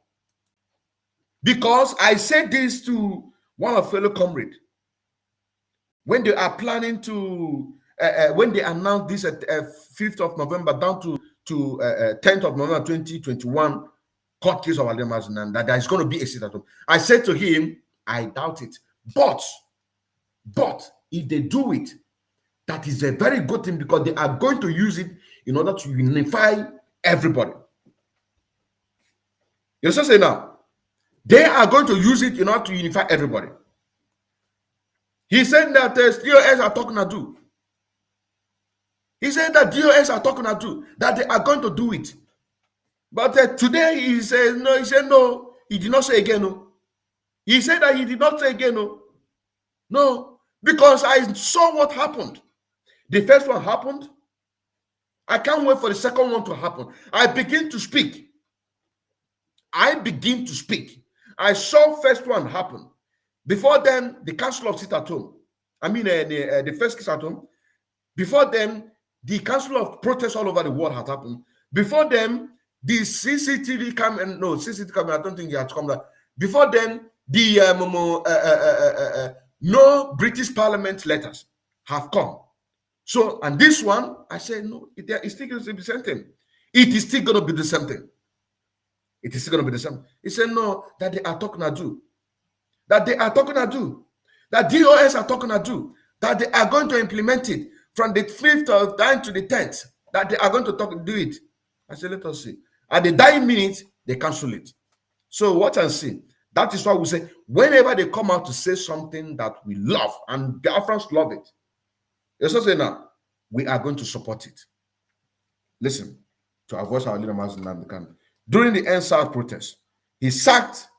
because I said this to one of fellow comrades when they are planning to, when they announced this at 5th of November down to 10th of November 2021 court case of Alemazinan, that there is going to be a sit at home. I said to him, I doubt it. But if they do it, that is a very good thing, because they are going to use it in order to unify everybody. You understand? Say now, they are going to use it in order to unify everybody. He said that DOS are talking to do. He said that DOS are talking to do, that they are going to do it. But today he said no. He said no. He did not say again. No. He said that he did not say again. No. No, because I saw what happened. The first one happened. I can't wait for the second one to happen. I begin to speak. I saw first one happen. Before then, the Council of Sit at Home. I mean, the first case at home. Before then, the Council of Protest all over the world had happened. Before then, the CCTV camera. No, CCTV camera. I don't think it had come down. Before then, the no British Parliament letters have come. So, and this one, I said no. It's still going to be the same thing. It is still going to be the same thing. It is still going to be the same. He said no. That they are talking to do. That they are talking to do. That DOS are talking to do. That they are going to implement it from the 5th of down to the 10th. That they are going to do it. I said, let us see. At the dying minute, they cancel it. So watch and see. That is why we say, whenever they come out to say something that we love, and Biafrans love it, let's just say now, we are going to support it. Listen to our voice, our leader, Mazen Nangano. During the NSAS protest, he sacked,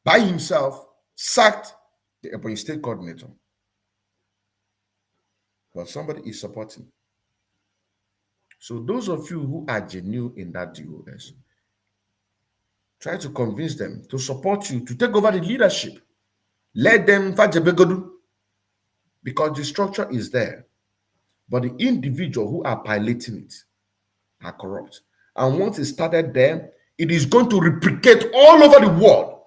by himself, sacked the Ebonyi State coordinator. But somebody is supporting. So those of you who are genuine in that DOS, try to convince them to support you, to take over the leadership. Let them fajebegodu, because the structure is there. But the individual who are piloting it are corrupt. And once it started there, it is going to replicate all over the world.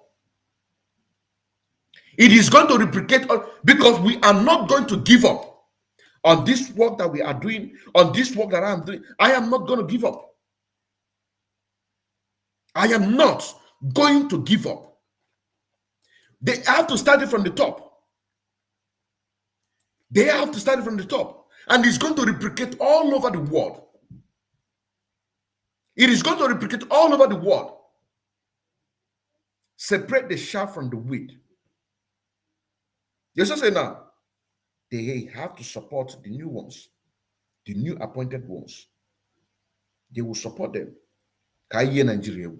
It is going to replicate because we are not going to give up on this work that we are doing, on this work that I am doing. I am not going to give up. I am not going to give up. They have to start it from the top. They have to start it from the top. And it's going to replicate all over the world. It is going to replicate all over the world. Separate the chaff from the wheat. Yes, I say now, they have to support the new ones, the new appointed ones. They will support them. Nigeria.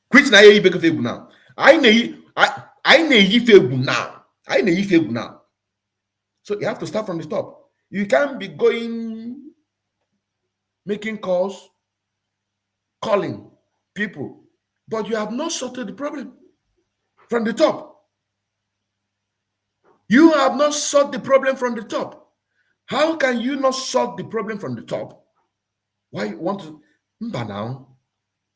Which na ye big fegu now? I know fegu now. I know fegu now. So you have to start from the top. You can't be going making calls, calling people, but you have not sorted the problem from the top. You have not solved the problem from the top. How can you not solve the problem from the top? Why you want to? Mba now.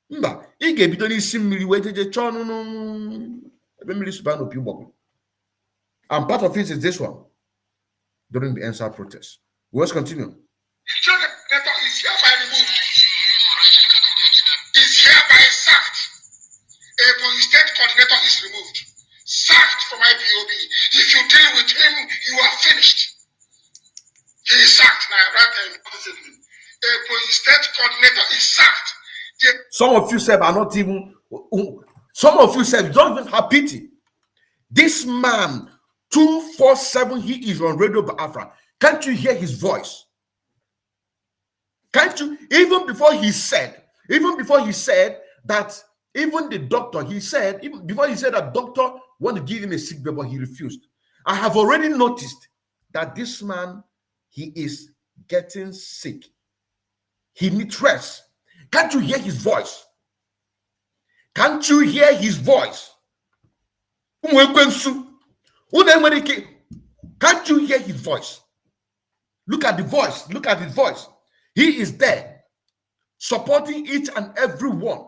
Mba. I ga-ebido n'isi mmiri wee jeje chọọ ebe mmiri si baa n'opi ụgbọgwụ. And part of it is this one during the NSAR protest. Let's continue. Is hereby removed. Is hereby sacked. A state coordinator is removed. Sacked from IPOB. If you deal with him, you are finished. He is sacked now, right? A state coordinator is sacked. Some of you said are not even. Some of you said don't even have pity. This man, 247, he is on Radio Biafra. Can't you hear his voice? Can't you? Even before he said that, even the doctor, even before he said that doctor wanted to give him a sick baby, but he refused. I have already noticed that this man, he is getting sick. He needs rest. Can't you hear his voice? Can't you hear his voice? Can't you hear his voice? Look at the voice. Look at his voice. He is there, supporting each and every one.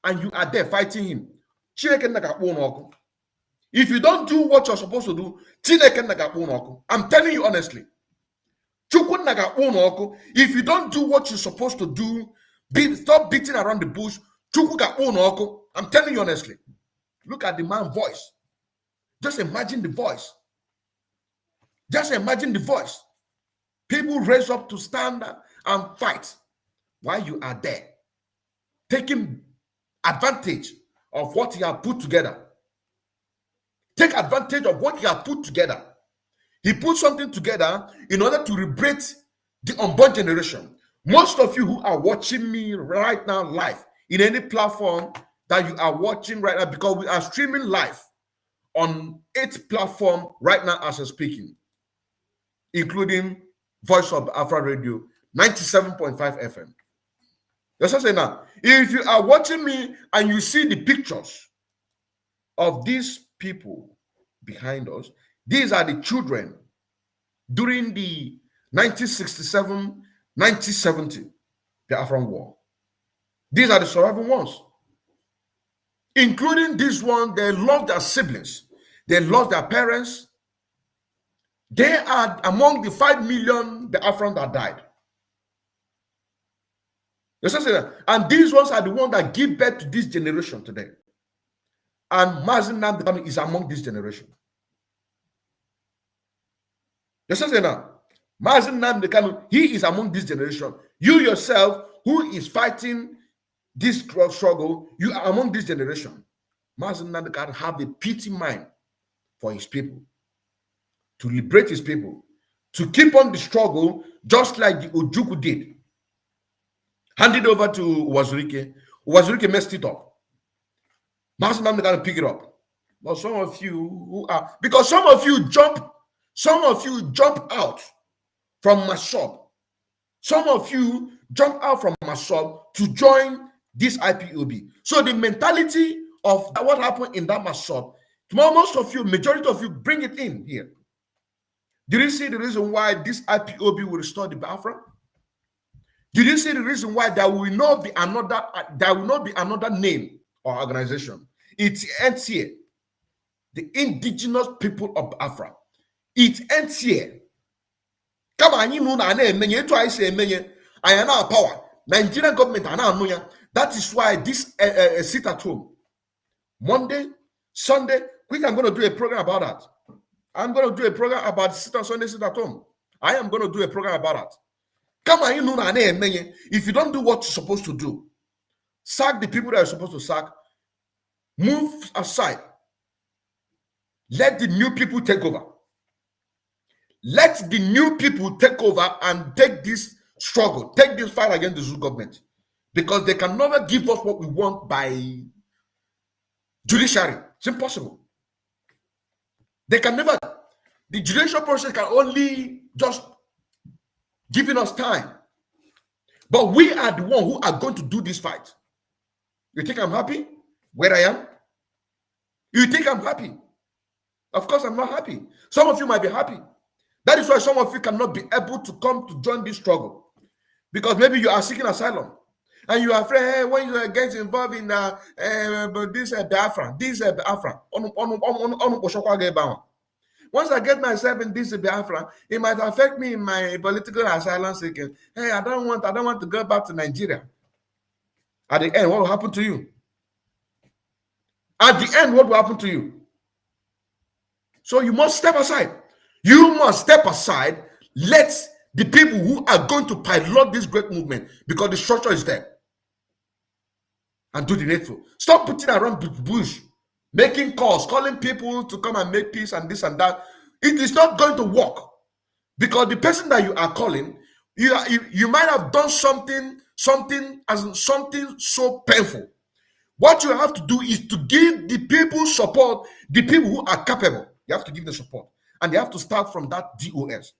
And you are there fighting him. If you don't do what you're supposed to do, I'm telling you honestly. If you don't do what you're supposed to do, stop beating around the bush. I'm telling you honestly. Look at the man's voice. Just imagine the voice. Just imagine the voice. People raise up to stand and fight while you are there, taking advantage of what he has put together. Take advantage of what he has put together. He put something together in order to liberate the unborn generation. Most of you who are watching me right now live in any platform that you are watching right now, because we are streaming live on 8 platforms right now as I'm speaking, including Voice of Biafra Radio, 97.5 FM. That's what I'm saying now. If you are watching me and you see the pictures of these people behind us, these are the children during the 1967-1970 Biafran War. These are the surviving ones. Including this one, they lost their siblings. They lost their parents. They are among the 5 million Biafran that died. And these ones are the ones that give birth to this generation today. And Mazi Nnamdi Kanu is among this generation. Mazi Nnamdi Kanu, he is among this generation. You yourself, who is fighting this struggle, you are among this generation. Mazi Nnamdi Kanu have a pity mind for his people, to liberate his people, to keep on the struggle just like the Ojukwu did. Hand it over to Wazirike. Wazirike messed it up. Mazi Nnamdi Kanu pick it up. But some of you who are, because some of you jump out from Masop. Some of you jump out from Masop to join this IPOB. So the mentality of what happened in that Masop Tomorrow, most of you, majority of you, bring it in here. Did you see the reason why this IPOB will restore the Biafra? Did you see the reason why there will not be another name or organization? It ends here. The indigenous people of Biafra. It ends here. Come on, you know, I say, I am now power. Nigerian government are now. That is why this sit at home. Monday, Sunday, quick, I'm going to do a program about that. I'm going to do a program about sit on Sunday, sit at home. I am going to do a program about that. Come on, you know, if you don't do what you're supposed to do, sack the people that you're supposed to sack, move aside. Let the new people take over. Let the new people take over and take this struggle, take this fight against the Zulu government. Because they can never give us what we want by judiciary. It's impossible. They can never. The judicial process can only just giving us time. But we are the ones who are going to do this fight. You think I'm happy where I am? You think I'm happy? Of course, I'm not happy. Some of you might be happy. That is why some of you cannot be able to come to join this struggle. Because maybe you are seeking asylum. And you are afraid, hey, when you get involved in this Biafra, once I get myself in this Biafra, it might affect me in my political asylum seeking. Hey, I don't want to go back to Nigeria. At the end, what will happen to you? At the end, what will happen to you? So you must step aside. You must step aside. Let the people who are going to pilot this great movement, because the structure is there, and do the needful. Stop putting around the bush, making calls, calling people to come and make peace and this and that. It is not going to work, because the person that you are calling, you might have done something so painful. What you have to do is to give the people support, the people who are capable. You have to give them support, and they have to start from that DOS.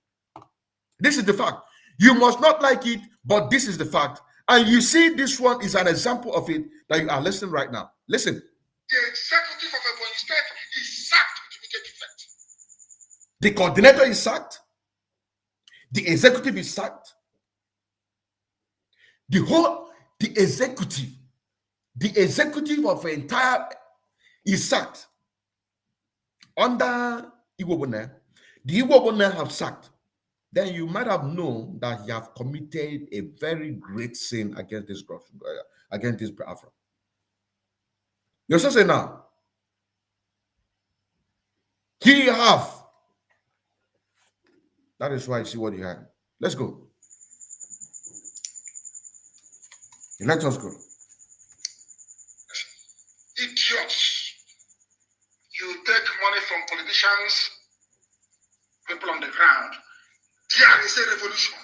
This is the fact. You must not like it, but this is the fact. And you see, this one is an example of it that you are listening right now. Listen. The executive of Ebonyi State is sacked with immediate effect. The coordinator is sacked. The executive is sacked. The executive of the entire is sacked. Under Igbo, the Igbo have sacked. Then you might have known that you have committed a very great sin against this Biafra. You also say now, he have. That is why you see what you have. Let's go. Let us go. Idiots. You take money from politicians, people on the ground. There is a revolution.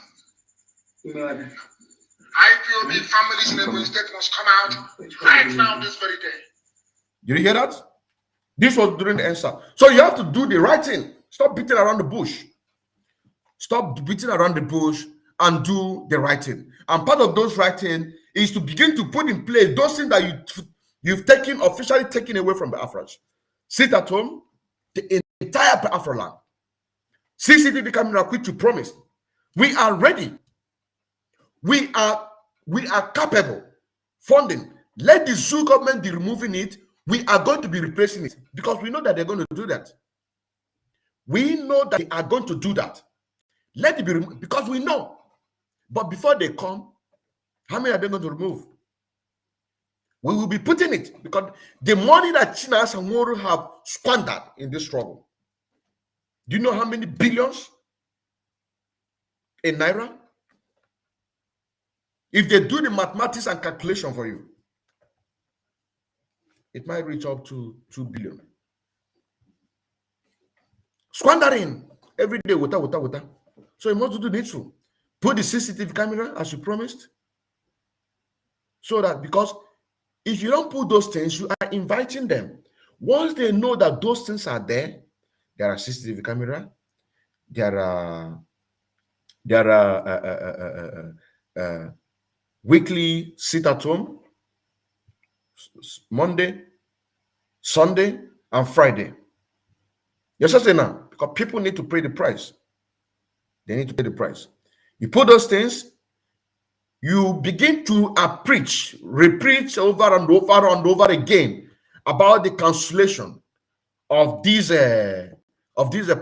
IPOB families in Ebonyi State must come out right now, this very day. Did you hear that? This was during the answer. So you have to do the right thing. Stop beating around the bush. Stop beating around the bush and do the right thing. And part of those right thing is to begin to put in place those things that you've officially taken away from the Biafrans. Sit at home, the entire Biafra land. CCTV camera, which you promised. We are ready. We are capable. Funding. Let the Zulu government be removing it. We are going to be replacing it, because we know that they're going to do that. We know that they are going to do that. Let it be removed, because we know. But before they come, how many are they going to remove? We will be putting it, because the money that Chinas and Moro have squandered in this struggle. Do you know how many billions in Naira? If they do the mathematics and calculation for you, it might reach up to 2 billion. Squandering every day, water. So you must do the needful. Put the CCTV camera as you promised. So that, because if you don't put those things, you are inviting them. Once they know that those things are there are CCTV camera, there are weekly sit at home, Monday, Sunday, and Friday. You're just saying now, because people need to pay the price. They need to pay the price. You put those things, you begin to preach, repreach over and over and over again about the cancellation of these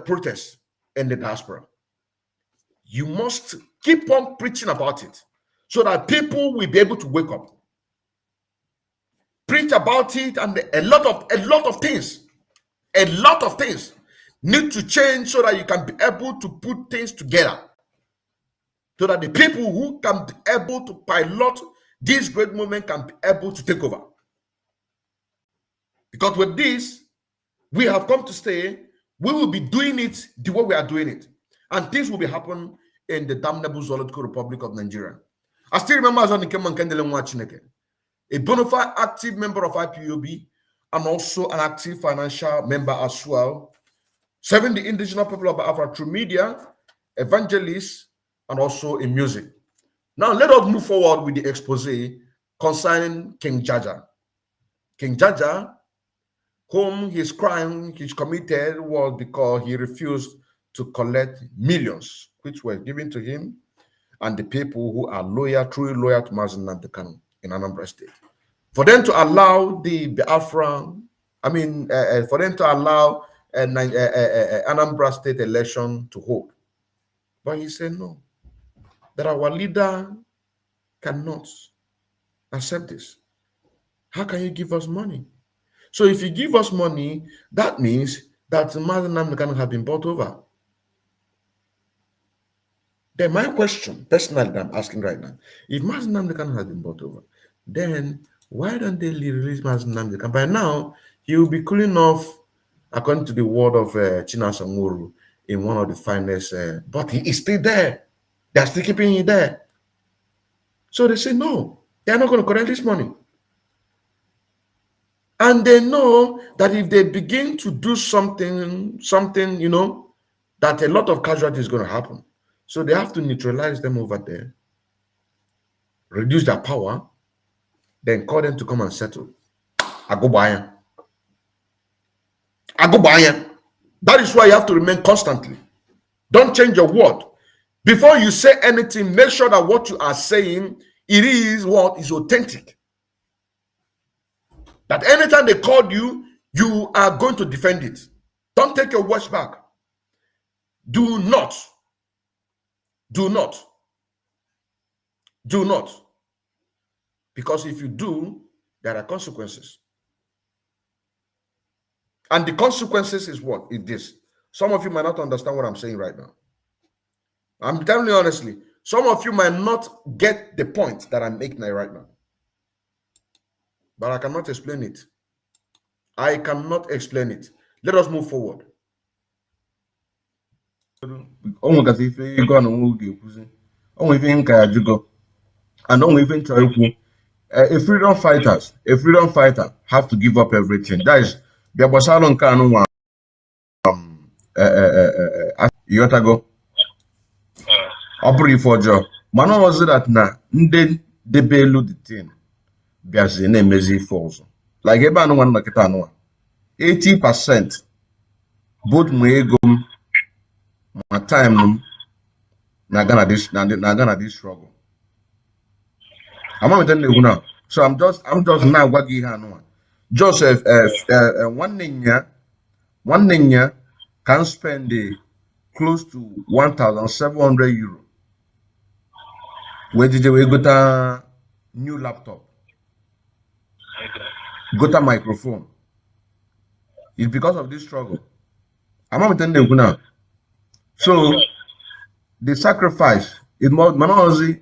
protests in the diaspora. You must keep on preaching about it so that people will be able to wake up. Preach about it, and a lot of things need to change so that you can be able to put things together, so that the people who can be able to pilot this great movement can be able to take over. Because with this, we have come to stay. We will be doing it the way we are doing it, and things will be happening in the damnable Zoological Republic of Nigeria. I still remember as MNK and IPOB, a bona fide active member of IPOB, and also an active financial member as well, serving the indigenous people of Biafra through media, evangelists, and also in music. Now, let us move forward with the expose concerning King Jaja. King Jaja, whom his crime he committed was because he refused to collect millions, which were given to him and the people who are loyal, truly loyal to Mazi Nnamdi Kanu in Anambra State. For them to allow the Biafra, for them to allow Anambra State election to hold. But he said no, that our leader cannot accept this. How can you give us money? So if you give us money, that means that Mazi Nnamdi Kanu have been bought over. Then my question, personally, that I'm asking right now, if Mazi Nnamdi Kanu has been bought over, then why don't they release Mazi Nnamdi Kanu? By now, he will be cooling off, according to the word of Chinasa Nwuru, in one of the finest, but he is still there. They're still keeping him there. So they say, no, they're not going to collect this money. And they know that if they begin to do something, that a lot of casualty is going to happen. So they have to neutralize them over there, reduce their power, then call them to come and settle. I go buy him. That is why you have to remain constantly. Don't change your word. Before you say anything, make sure that what you are saying, it is what is authentic. That anytime they called you, you are going to defend it. Don't take your words back. Do not. Because if you do, there are consequences. And the consequences is what? Is this. Some of you might not understand what I'm saying right now. I'm telling you honestly, some of you might not get the point that I'm making right now. But I cannot explain it. I cannot explain it. Let us move forward. A freedom fighter have to give up everything. That is the Basalon Kanu Yotago. Opera for Joe. Mano was that na Nden de Belu the thing. Biazine Mezi Falls. Like a ban one Maketano. 80% both Muegum, my time, Nagana this struggle. I'm not telling you now. So I'm just now wagi hano. Joseph one ninja can spend close to 1,700 euro. Where did we got a new laptop? Got a microphone. It's because of this struggle. I'm not telling you now. So the sacrifice is more.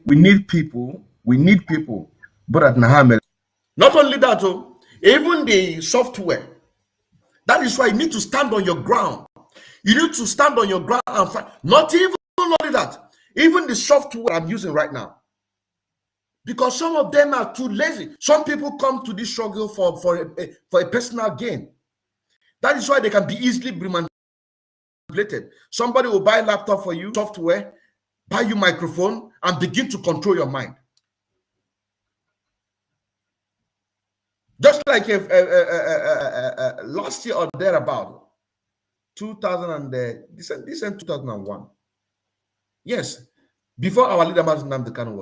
We need people. But at Nahame. Not only that, even the software. That is why you need to stand on your ground. You need to stand on your ground and fight. Not only that, even the software I'm using right now. Because some of them are too lazy. Some people come to this struggle for a personal gain. That is why they can be easily manipulated. Somebody will buy a laptop for you, software, buy you microphone, and begin to control your mind. Just like last year or thereabout, 2000 and this and 2001. Yes, before our leader Mazi Nnamdi Kanu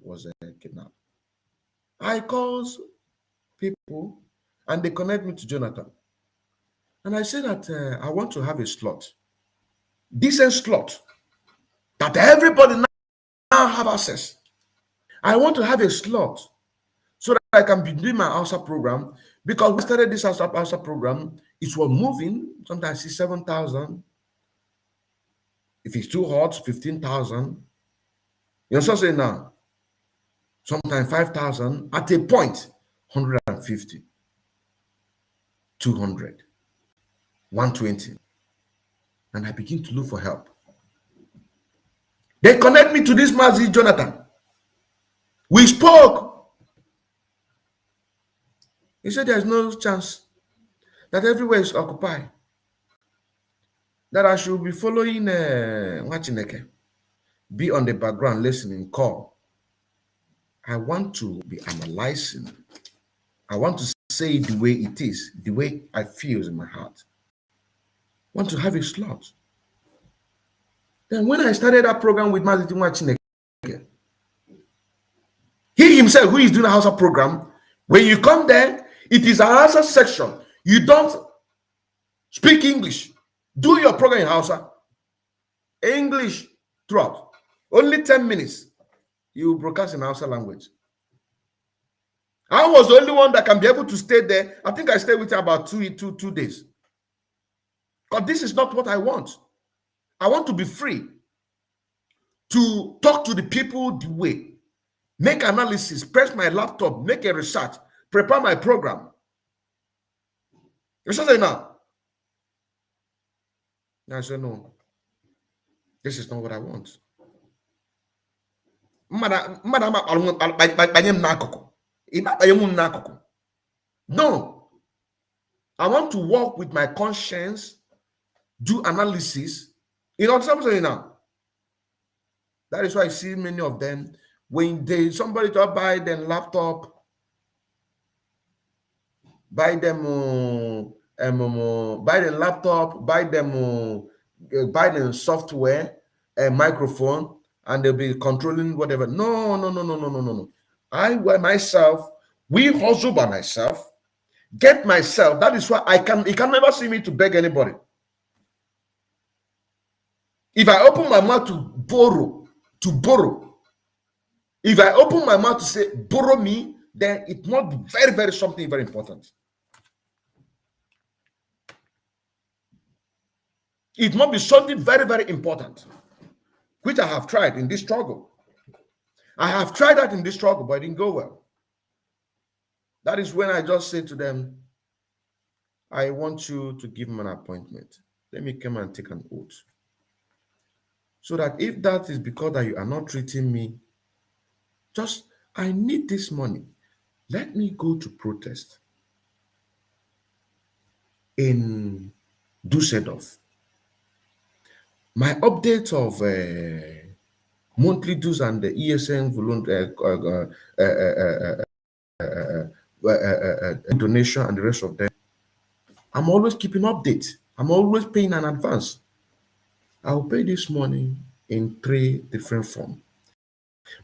was kidnapped. I called people and they connect me to Jonathan. And I said that I want to have a slot, decent slot, that everybody now have access. I want to have a slot so that I can be doing my Hausa program, because we started this Hausa program, it was moving, sometimes it's 7,000. If it's too hot, 15,000. You know what I'm saying now? Sometimes 5,000. At a point, 150, 200, 120. And I begin to look for help. They connect me to this Mazi Jonathan. We spoke. He said there's no chance, that everywhere is occupied, that I should be following Wachineke, be on the background listening, call. I want to be analyzing. I want to say it the way it is, the way I feel in my heart. I want to have a slot. Then when I started that program with Mazi Wachineke, he himself, who is doing a Hausa program, when you come there, it is a Hausa section. You don't speak English. Do your program in Hausa. English throughout. Only 10 minutes. You broadcast in Hausa language. I was the only one that can be able to stay there. I think I stayed with her about two days. Because this is not what I want. I want to be free to talk to the people the way. Make analysis, press my laptop, make a research, prepare my program. You say now. I said, no, this is not what I want. No, I want to walk with my conscience, do analysis. You know what I'm saying now? That is why I see many of them, when somebody to buy them laptop, buy them laptop, buy them software, a microphone, and they'll be controlling whatever. No. I myself, we hustle by myself, get myself. That is why you can never see me to beg anybody. If I open my mouth to borrow, if I open my mouth to say borrow me, then it must be very, very something very important. It must be something very, very important, which I have tried in this struggle. I have tried that in this struggle, but it didn't go well. That is when I just say to them, I want you to give me an appointment. Let me come and take an oath. So that if that is because that you are not treating me, just, I need this money. Let me go to protest in Dusseldorf. My update of monthly dues and the ESN donation and the rest of them, I'm always keeping updates. I'm always paying in advance. I will pay this money in 3 different forms.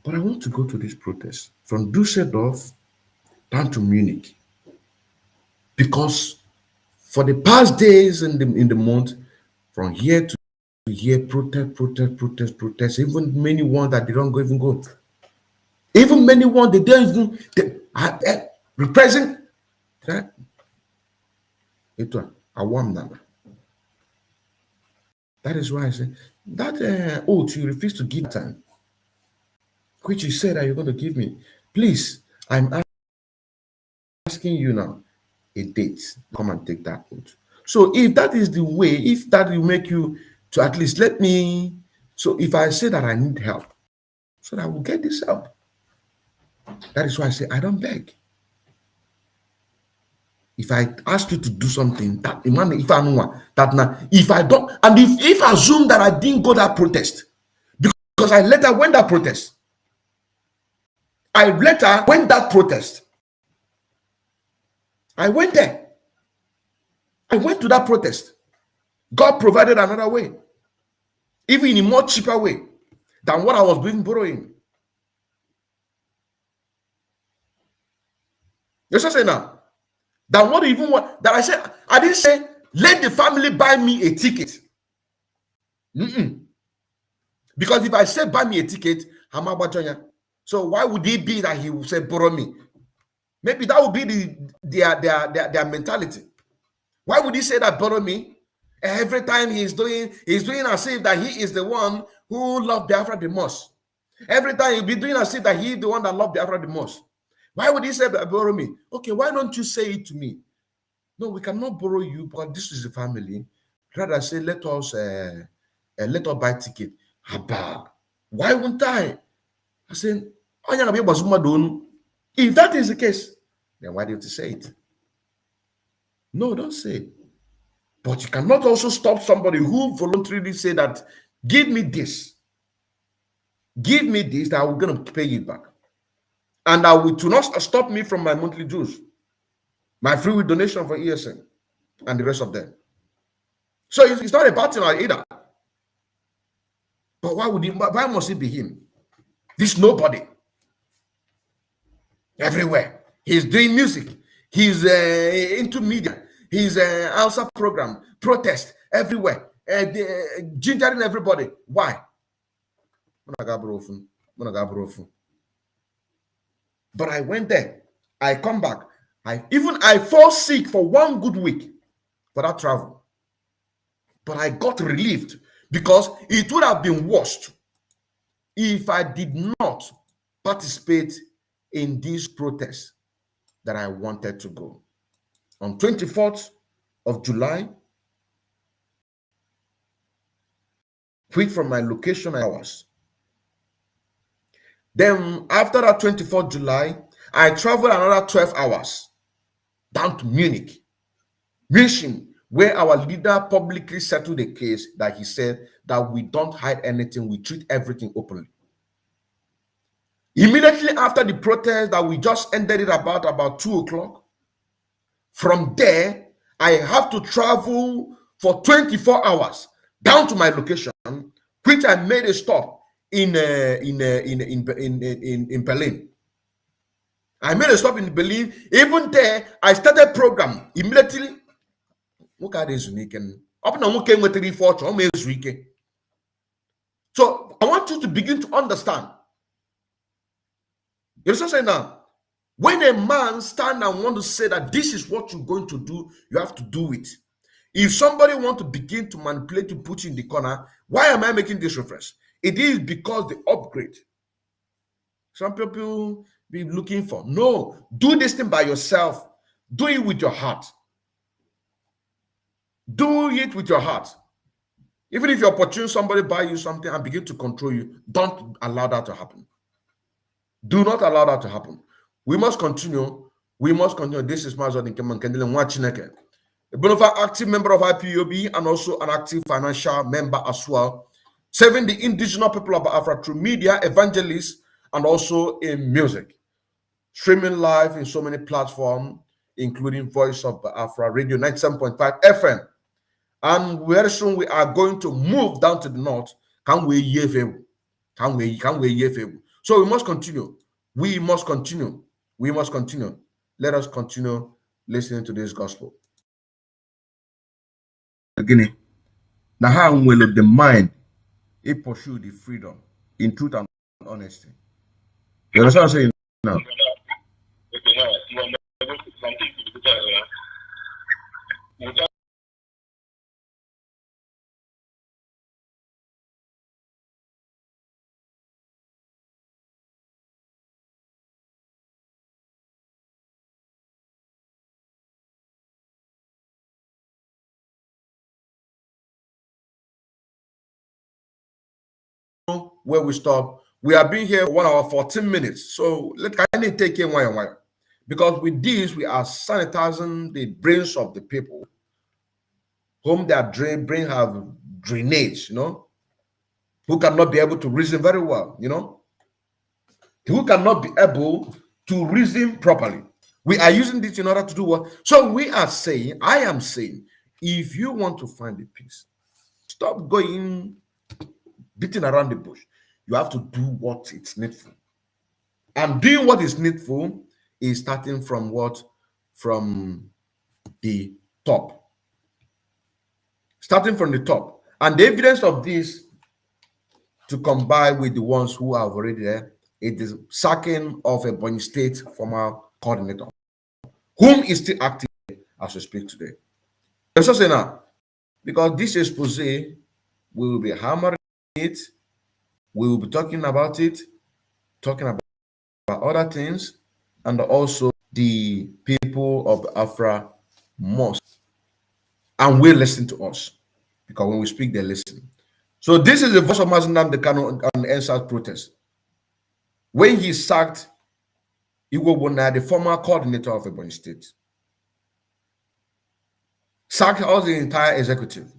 But I want to go to this protest from Dusseldorf down to Munich, because for the past days in the month, from here to here, protest. Even many ones that they don't even go. Even many ones they don't even represent that. That is why I say that oath you refuse to give time, which you said that you're going to give me. Please, I'm asking you now a date. Come and take that oath. So if that is the way, if that will make you to at least let me, so if I say that I need help, so that I will get this help. That is why I say I don't beg. If I ask you to do something, that if I know that now, if I don't, and if I assume that I didn't go that protest, because I later went that protest. I went there. I went to that protest. God provided another way, even in a more cheaper way than what I was doing borrowing. Yes, I say now. Than what even what that I said. I didn't say let the family buy me a ticket. Because if I say buy me a ticket, I'm about Jonya. So why would it be that he would say borrow me? Maybe that would be their mentality. Why would he say that borrow me? Every time he's doing as if that he is the one who loved Biafra the most. Every time he'll be doing as if that he's the one that loved Biafra the most. Why would he say borrow me? Okay, why don't you say it to me? No, we cannot borrow you because this is the family. Rather say let us buy ticket. Why won't I? I said, if that is the case, then why didn't you say it? No, don't say it. But you cannot also stop somebody who voluntarily say that, give me this that I'm going to pay you back. And I will to not stop me from my monthly dues, my free will donation for ESN and the rest of them. So it's not a battle either. But why must it be him? This nobody. Everywhere. He's doing music. He's into media. He's answer program, protest everywhere, gingering everybody. Why? But I went there. I come back. I fall sick for 1 good week for that travel. But I got relieved because it would have been worse if I did not participate in this protest that I wanted to go. On 24th of July, quit from my location hours. Then after that 24th July, I traveled another 12 hours down to Munich, where our leader publicly settled the case that he said that we don't hide anything, we treat everything openly. Immediately after the protest that we just ended it about 2 o'clock, from there, I have to travel for 24 hours down to my location, which I made a stop in Berlin. I made a stop in Berlin. Even there, I started program immediately. So I want you to begin to understand. You understand now? When a man stand and want to say that this is what you're going to do, you have to do it. If somebody want to begin to manipulate to put you in the corner, why am I making this reference? It is because the upgrade. Some people be looking for. No, do this thing by yourself. Do it with your heart. Do it with your heart. Even if you opportune somebody buy you something and begin to control you, don't allow that to happen. Do not allow that to happen. We must continue. We must continue. This is Mazod Nkeman Kendele Mwachineke, a bona fide active member of IPOB and also an active financial member as well, serving the indigenous people of Biafra through media, evangelists, and also in music. Streaming live in so many platforms, including Voice of Biafra, Radio 97.5 FM. And very soon we are going to move down to the north. Can we hear? So we must continue. We must continue. We must continue. Let us continue listening to this gospel. Again, now how will the mind it pursue the freedom in truth and honesty? You understand what I'm saying now? Where we stop, we have been here for 1 hour 14 minutes. So let's kind of take in one, because with this we are sanitizing the brains of the people whom their brain have drainage, who cannot be able to reason very well, who cannot be able to reason properly. We are using this in order to do what? So we are saying, I am saying, if you want to find a peace, stop going beating around the bush. You have to do what is needful. And doing what is needful is starting from what? From the top. Starting from the top. And the evidence of this, to combine with the ones who are already there, it is sacking of a Ebonyi State former coordinator, whom is still active as we speak today. Let's just say now, because this expose, we will be hammering it, we will be talking about it, talking about other things, and also the people of Biafra must and will listen to us, because when we speak, they listen. So this is the voice of Mazi Nnamdi Kanu on the NSAS protest. When he sacked Igwe Bona, the former coordinator of Ebonyi State, sacked all the entire executive.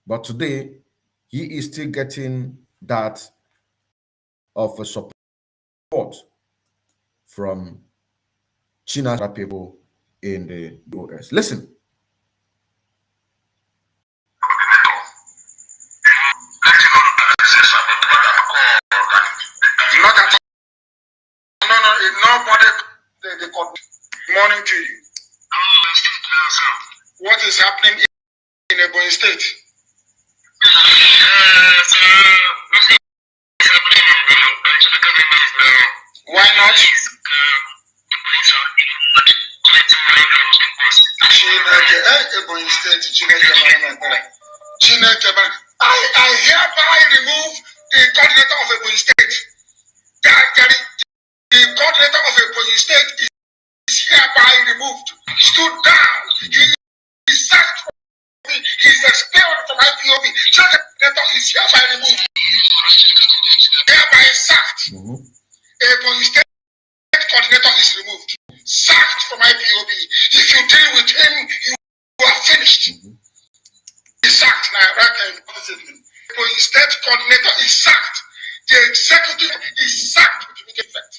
But today, he is still getting that of a support from China's people in the US. Listen. Morning to you. What is happening in Ebonyi State? Why not? I hereby remove the coordinator of Ebonyi State. The coordinator of Ebonyi State is hereby removed. Stood down. He is sacked from me. He is expelled from IPOB. So the coordinator is hereby removed. Hereby sacked. Ebonyi State coordinator is removed. Sacked from IPOB. If you deal with him, you are finished. He's sacked now. Ebonyi State coordinator is sacked. The executive is sacked with immediate effect.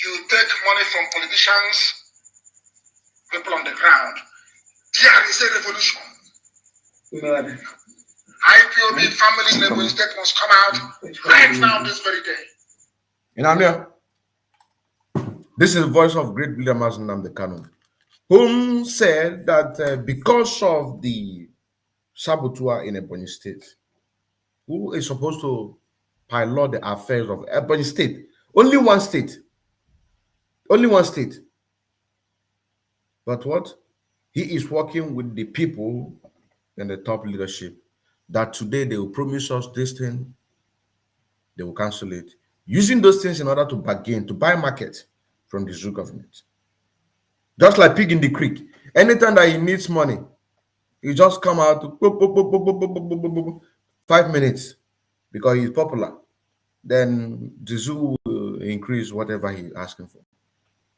You take money from politicians, people on the ground. There is a revolution. IPOB families in Ebonyi State must come out right now, this very day. In Amia, this is the voice of great William Mazi Nnamdi Kanu, whom said that because of the saboteur in Ebonyi State, who is supposed to pilot the affairs of Ebonyi State, only one state, but what? He is working with the people in the top leadership, that today they will promise us this thing, they will cancel it, using those things in order to bargain, to buy market from the zoo government. Just like pig in the creek. Anytime that he needs money, he just come out 5 minutes because he's popular. Then the zoo will increase whatever he's asking for.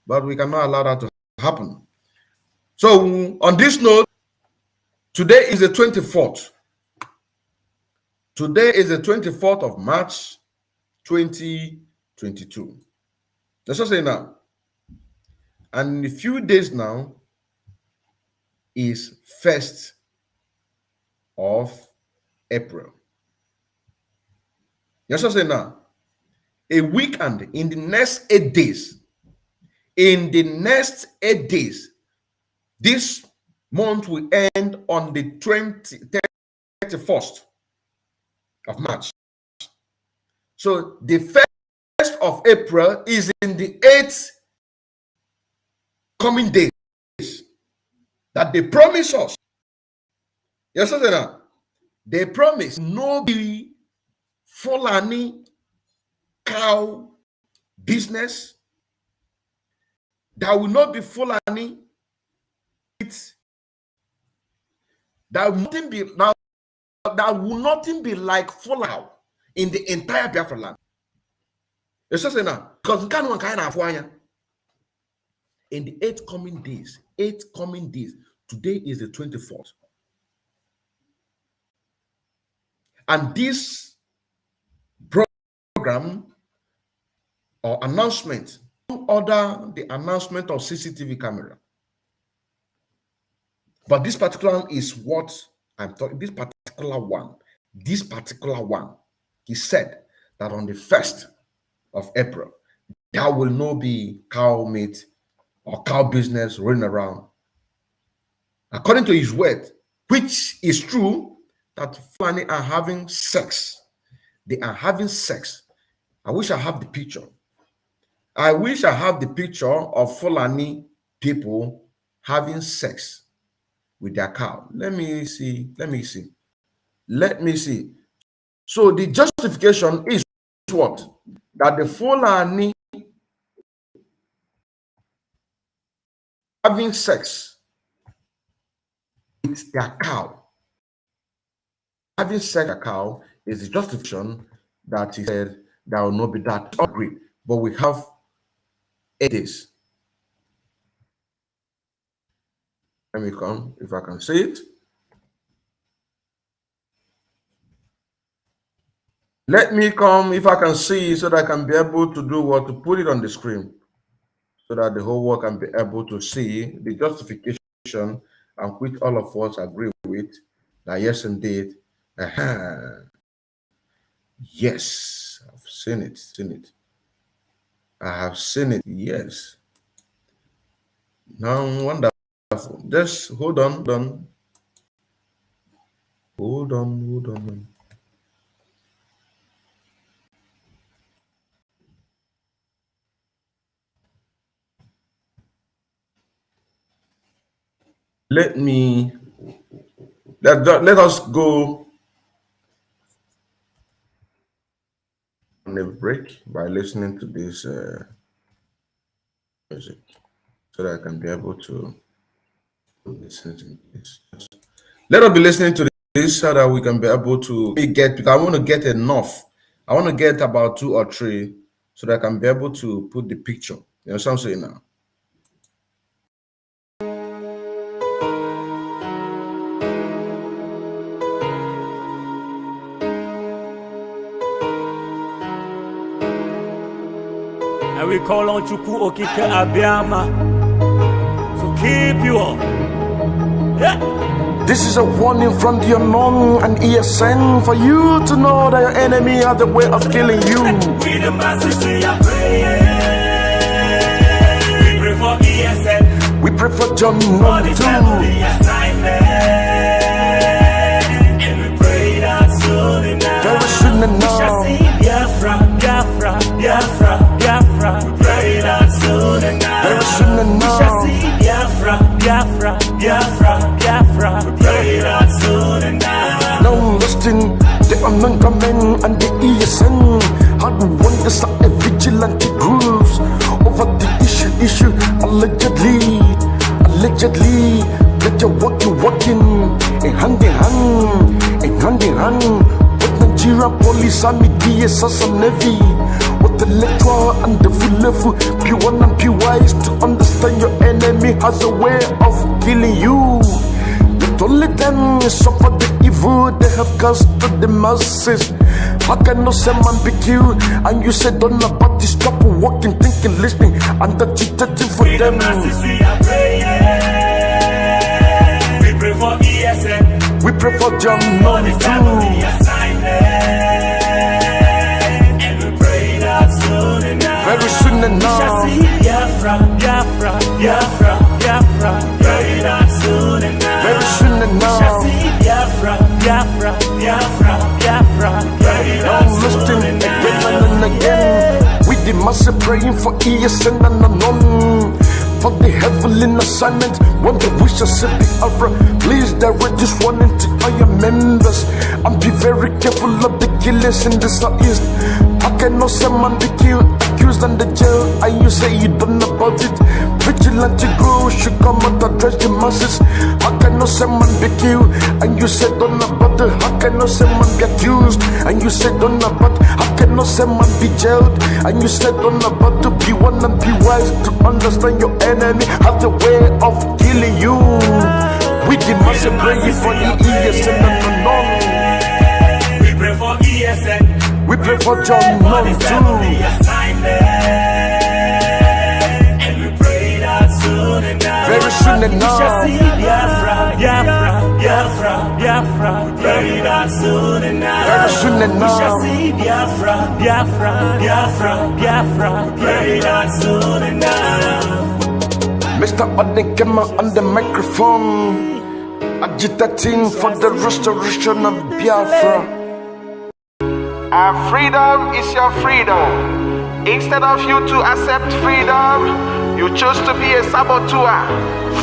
But we cannot allow that to happen. So on this note, today is the 24th. Today is the 24th of March, 2022. Let's just say now. And in a few days now is 1st of April. Let's just say now. A weekend in the next 8 days. In the next 8 days, this month will end on the 31st of March. So the 1st of April is in the 8th coming days that they promise us. Yes, sir. They promise no be Fulani cow business. That will not be Fulani. That will nothing be now. That will nothing be like Fulani in the entire Biafra land. It's just now because we can't kind of in the 8 coming days. Today is the 24th. And this program or announcement, order the announcement of CCTV camera. But this particular one is what I'm talking. This particular one, he said that on the 1st of April, there will not be cow meat or cow business running around. According to his word, which is true, that Fulani are having sex. They are having sex. I wish I have the picture. I wish I have the picture of Fulani people having sex with their cow. Let me see. So the justification is what? That the Fulani having sex with their cow. Having sex with a cow is the justification that he said there will not be that. Agree. But we have 8 days. Let me come, if I can see it. Let me come, if I can see it, so that I can be able to do what? To put it on the screen, so that the whole world can be able to see the justification, and which all of us agree with, that yes, indeed. Yes, I've seen it. I have seen it, yes. Now, wonderful. Just hold on. Hold on. Let us go on a break by listening to this music, so that I can be able to listen to this. Let us be listening to this so that we can be able to get, because I want to get enough. I want to get about 2 or 3 so that I can be able to put the picture. You know what I'm saying now? And we call on Chuku Okike Abiama to keep you up. Yeah. This is a warning from the unknown and ESN for you to know that your enemy has the way of killing you. We the masses, we are praying. We pray for ESN. We pray for John For the family assignment. And we pray that soon enough very soon we shall see Biafra. We pray that soon enough very soon we shall see Biafra. We pray that soon enough. Now listing the MNK and the ESN had wonders at vigilante groups over the issue allegedly that you're working hand in hand with Nigeria police, army, DSS and Navy, with the electoral and the full level P1 and P-wise to understand your enemy has a way of killing you. Not only them suffer the evil they have caused to the masses. How can no man be killed? And you said don't about this, stop walking, thinking, listening, and that you touching for We them. the masses, we are praying. We pray for ESN. We pray for John For the family assignment. And we pray that soon enough very soon we shall enough. see Biafra. Pray that soon enough Very soon we shall enough. see Biafra. Pray that Now soon listening enough again and again. With the massive praying for ESN and unknown. For the heavenly assignment, when the wishes of Biafra, please direct this one into all your members and be very careful of the killers in the southeast. How can no man be killed, accused and the jail, and you say you don't know about it? Vigilante groups should come and address the masses. How can no man be killed, and you say don't know about it? How can no man be accused, and you say don't know about it? How can no man be jailed, and you say don't know about to be one and be wise to understand your enemy have the way of killing you. We demand praying for the ESN and unknown. We pray pray for John None too. Very soon enough. We shall see Biafra, Biafra, Biafra, Biafra. Very soon enough. Very soon enough. We shall see Biafra, Biafra, Biafra, Biafra. Very soon enough. Mr. Odekema on the microphone, agitating for the restoration of Biafra. Our freedom is your freedom. Instead of you to accept freedom, you chose to be a saboteur.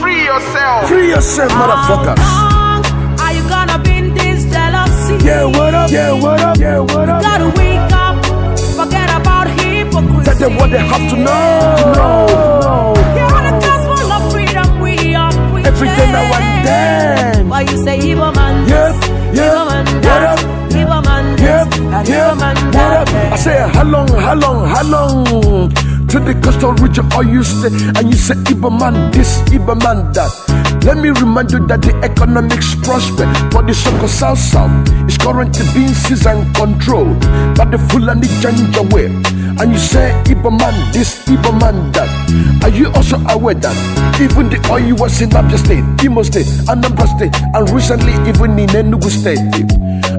Free yourself. Free yourself, motherfuckers. How long are you gonna be in this jealousy? Yeah, what up? Yeah, what up? Yeah, what up? Gotta wake up, forget about hypocrisy. Tell them what they have to know. You're the gospel of freedom we are preaching. Every day now and then. Why you say Igbo man Yep, this, yep, Igbo man what that, up? Igbo man this, Yep, and yep, Igbo man what that. up? I say how long? To the coastal region all you stay, and you say Igbo man this, Igbo man that. Let me remind you that the economics prosper, but the so-called South is currently being seized and controlled by the Fulani Janjaweed. And you say Igbo man this, Igbo man that. Are you also aware that even the oil was in Abia State, Imo State, Anambra State, and recently even in Enugu State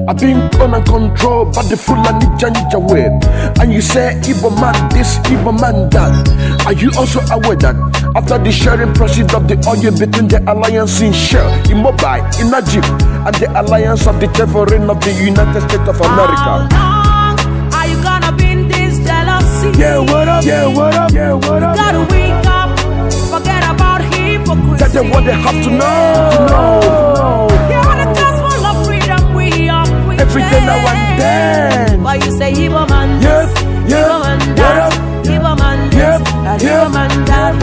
are being owned and controlled by the Fulani Janjaweed? And you say Igbo man this, Igbo man that. Are you also aware that after the sharing proceeds of the oil between the alliance in Shell, in Mobile, in Egypt, and the alliance of the Teforin of the United States of America? How long are you gonna be in this jealousy? Yeah, what up? Yeah, what up? Yeah, what up? Gotta wake up, forget about hypocrisy. Tell them what they have to know. You're the gospel of freedom we are preaching. Every day now and then. Why you say Igbo man Yep, this, yep, Igbo man what that, up? Igbo man this, Yep, and yep. Igbo man that.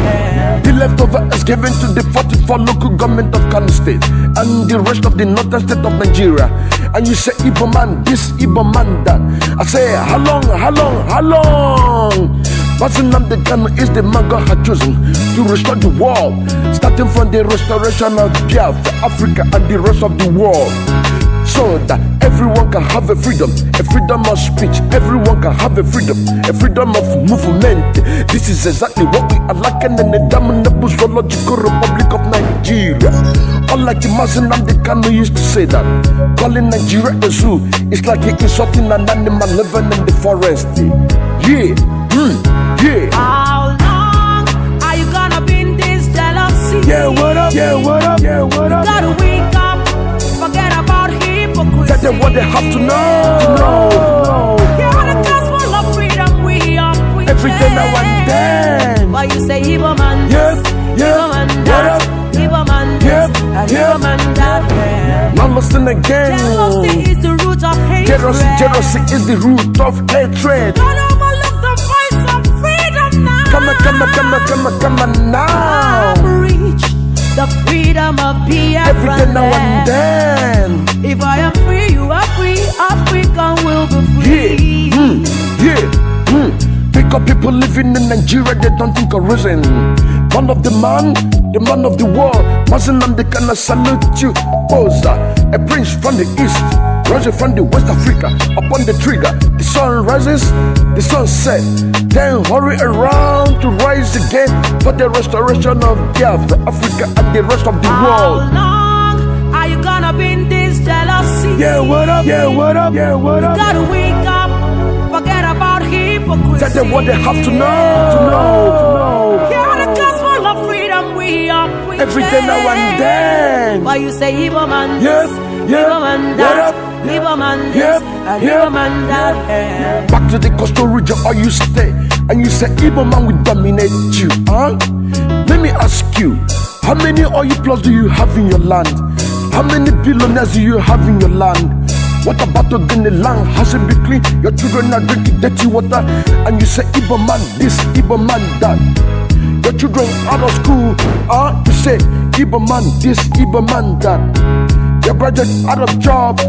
The leftover is given to the 44 local government of Kano State and the rest of the northern state of Nigeria. And you say Igbo man this, Igbo man that. I say how long? Person the Kano is the man God had chosen to restore the world, starting from the restoration of Biafra, Africa, and the rest of the world, so that everyone can have a freedom of speech, everyone can have a freedom of movement. This is exactly what we are lacking in the damnable zoological Republic of Nigeria. Unlike the Mazen and the Kano used to say that calling Nigeria a zoo is like insulting an animal living in the forest. Yeah. How long are you gonna be in this jealousy? Yeah, what up? Yeah, what up? Yeah, what up? Gotta wake up, forget about hypocrisy. Tell them what they have to know. You're the gospel of freedom we are preaching. Every day now and then. Why you say Igbo man Yep, this, yep, Igbo man what that, up? Igbo man this, Yep, and yep. Igbo man that. Now listen again. Jealousy is the root of hatred. Jealousy is the root of hatred. Don't overlook the voice of freedom now. Come on now. Reach the freedom of Biafra. Every day now and then. If I am free, you are free. Africa will be free. Because people living in Nigeria, they don't think of reason. Man of the man of the world. Muslim and they cannot salute you. Posa, a prince from the east, rising from the West Africa. Upon the trigger, the sun rises, the sun sets. Then hurry around to rise again for the restoration of Biafra, Africa, and the rest of the world. How long are you gonna be in this jealousy? Yeah, what up? Yeah, what up? Yeah, what up? Gotta wake up, forget about hypocrisy. Tell them what they have to know. You're the gospel of freedom we are preaching. Every day now and then. Why you say Igbo man Yep, this, yep, Igbo man what that, up? Igbo man this, Yep, and yep. Igbo man that. Back to the coastal region, or you stay, and you say Igbo man will dominate you, huh? Let me ask you, how many oil plots do you have in your land? How many billionaires do you have in your land? What about the land? Has it been clean? Your children are drinking dirty water, and you say Igbo man this, Igbo man that. Your children out of school, you say Igbo man this, Igbo man that. Your graduate out of job,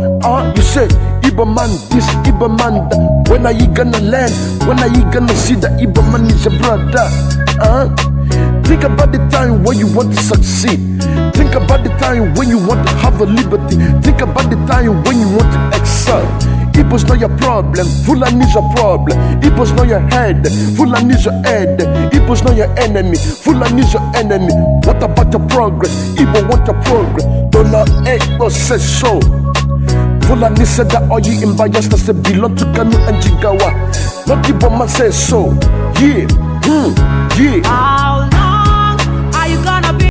you say Igbo man this, Igbo man that. When are you gonna learn? When are you gonna see that Igbo man is your brother? Think about the time when you want to succeed. Think about the time when you want to have a liberty. Think about the time when you want to excel. Igbos not your problem, Fulani's your problem. Igbos not your head, Fulani's your head. Igbos not your enemy, Fulani's your enemy. What about your progress? Igbo want your progress. Don't know Igbo says so. Fulani said that all you in Bayelsa say belong to Kanu and Jigawa. Not Igbo man says so. Yeah, yeah.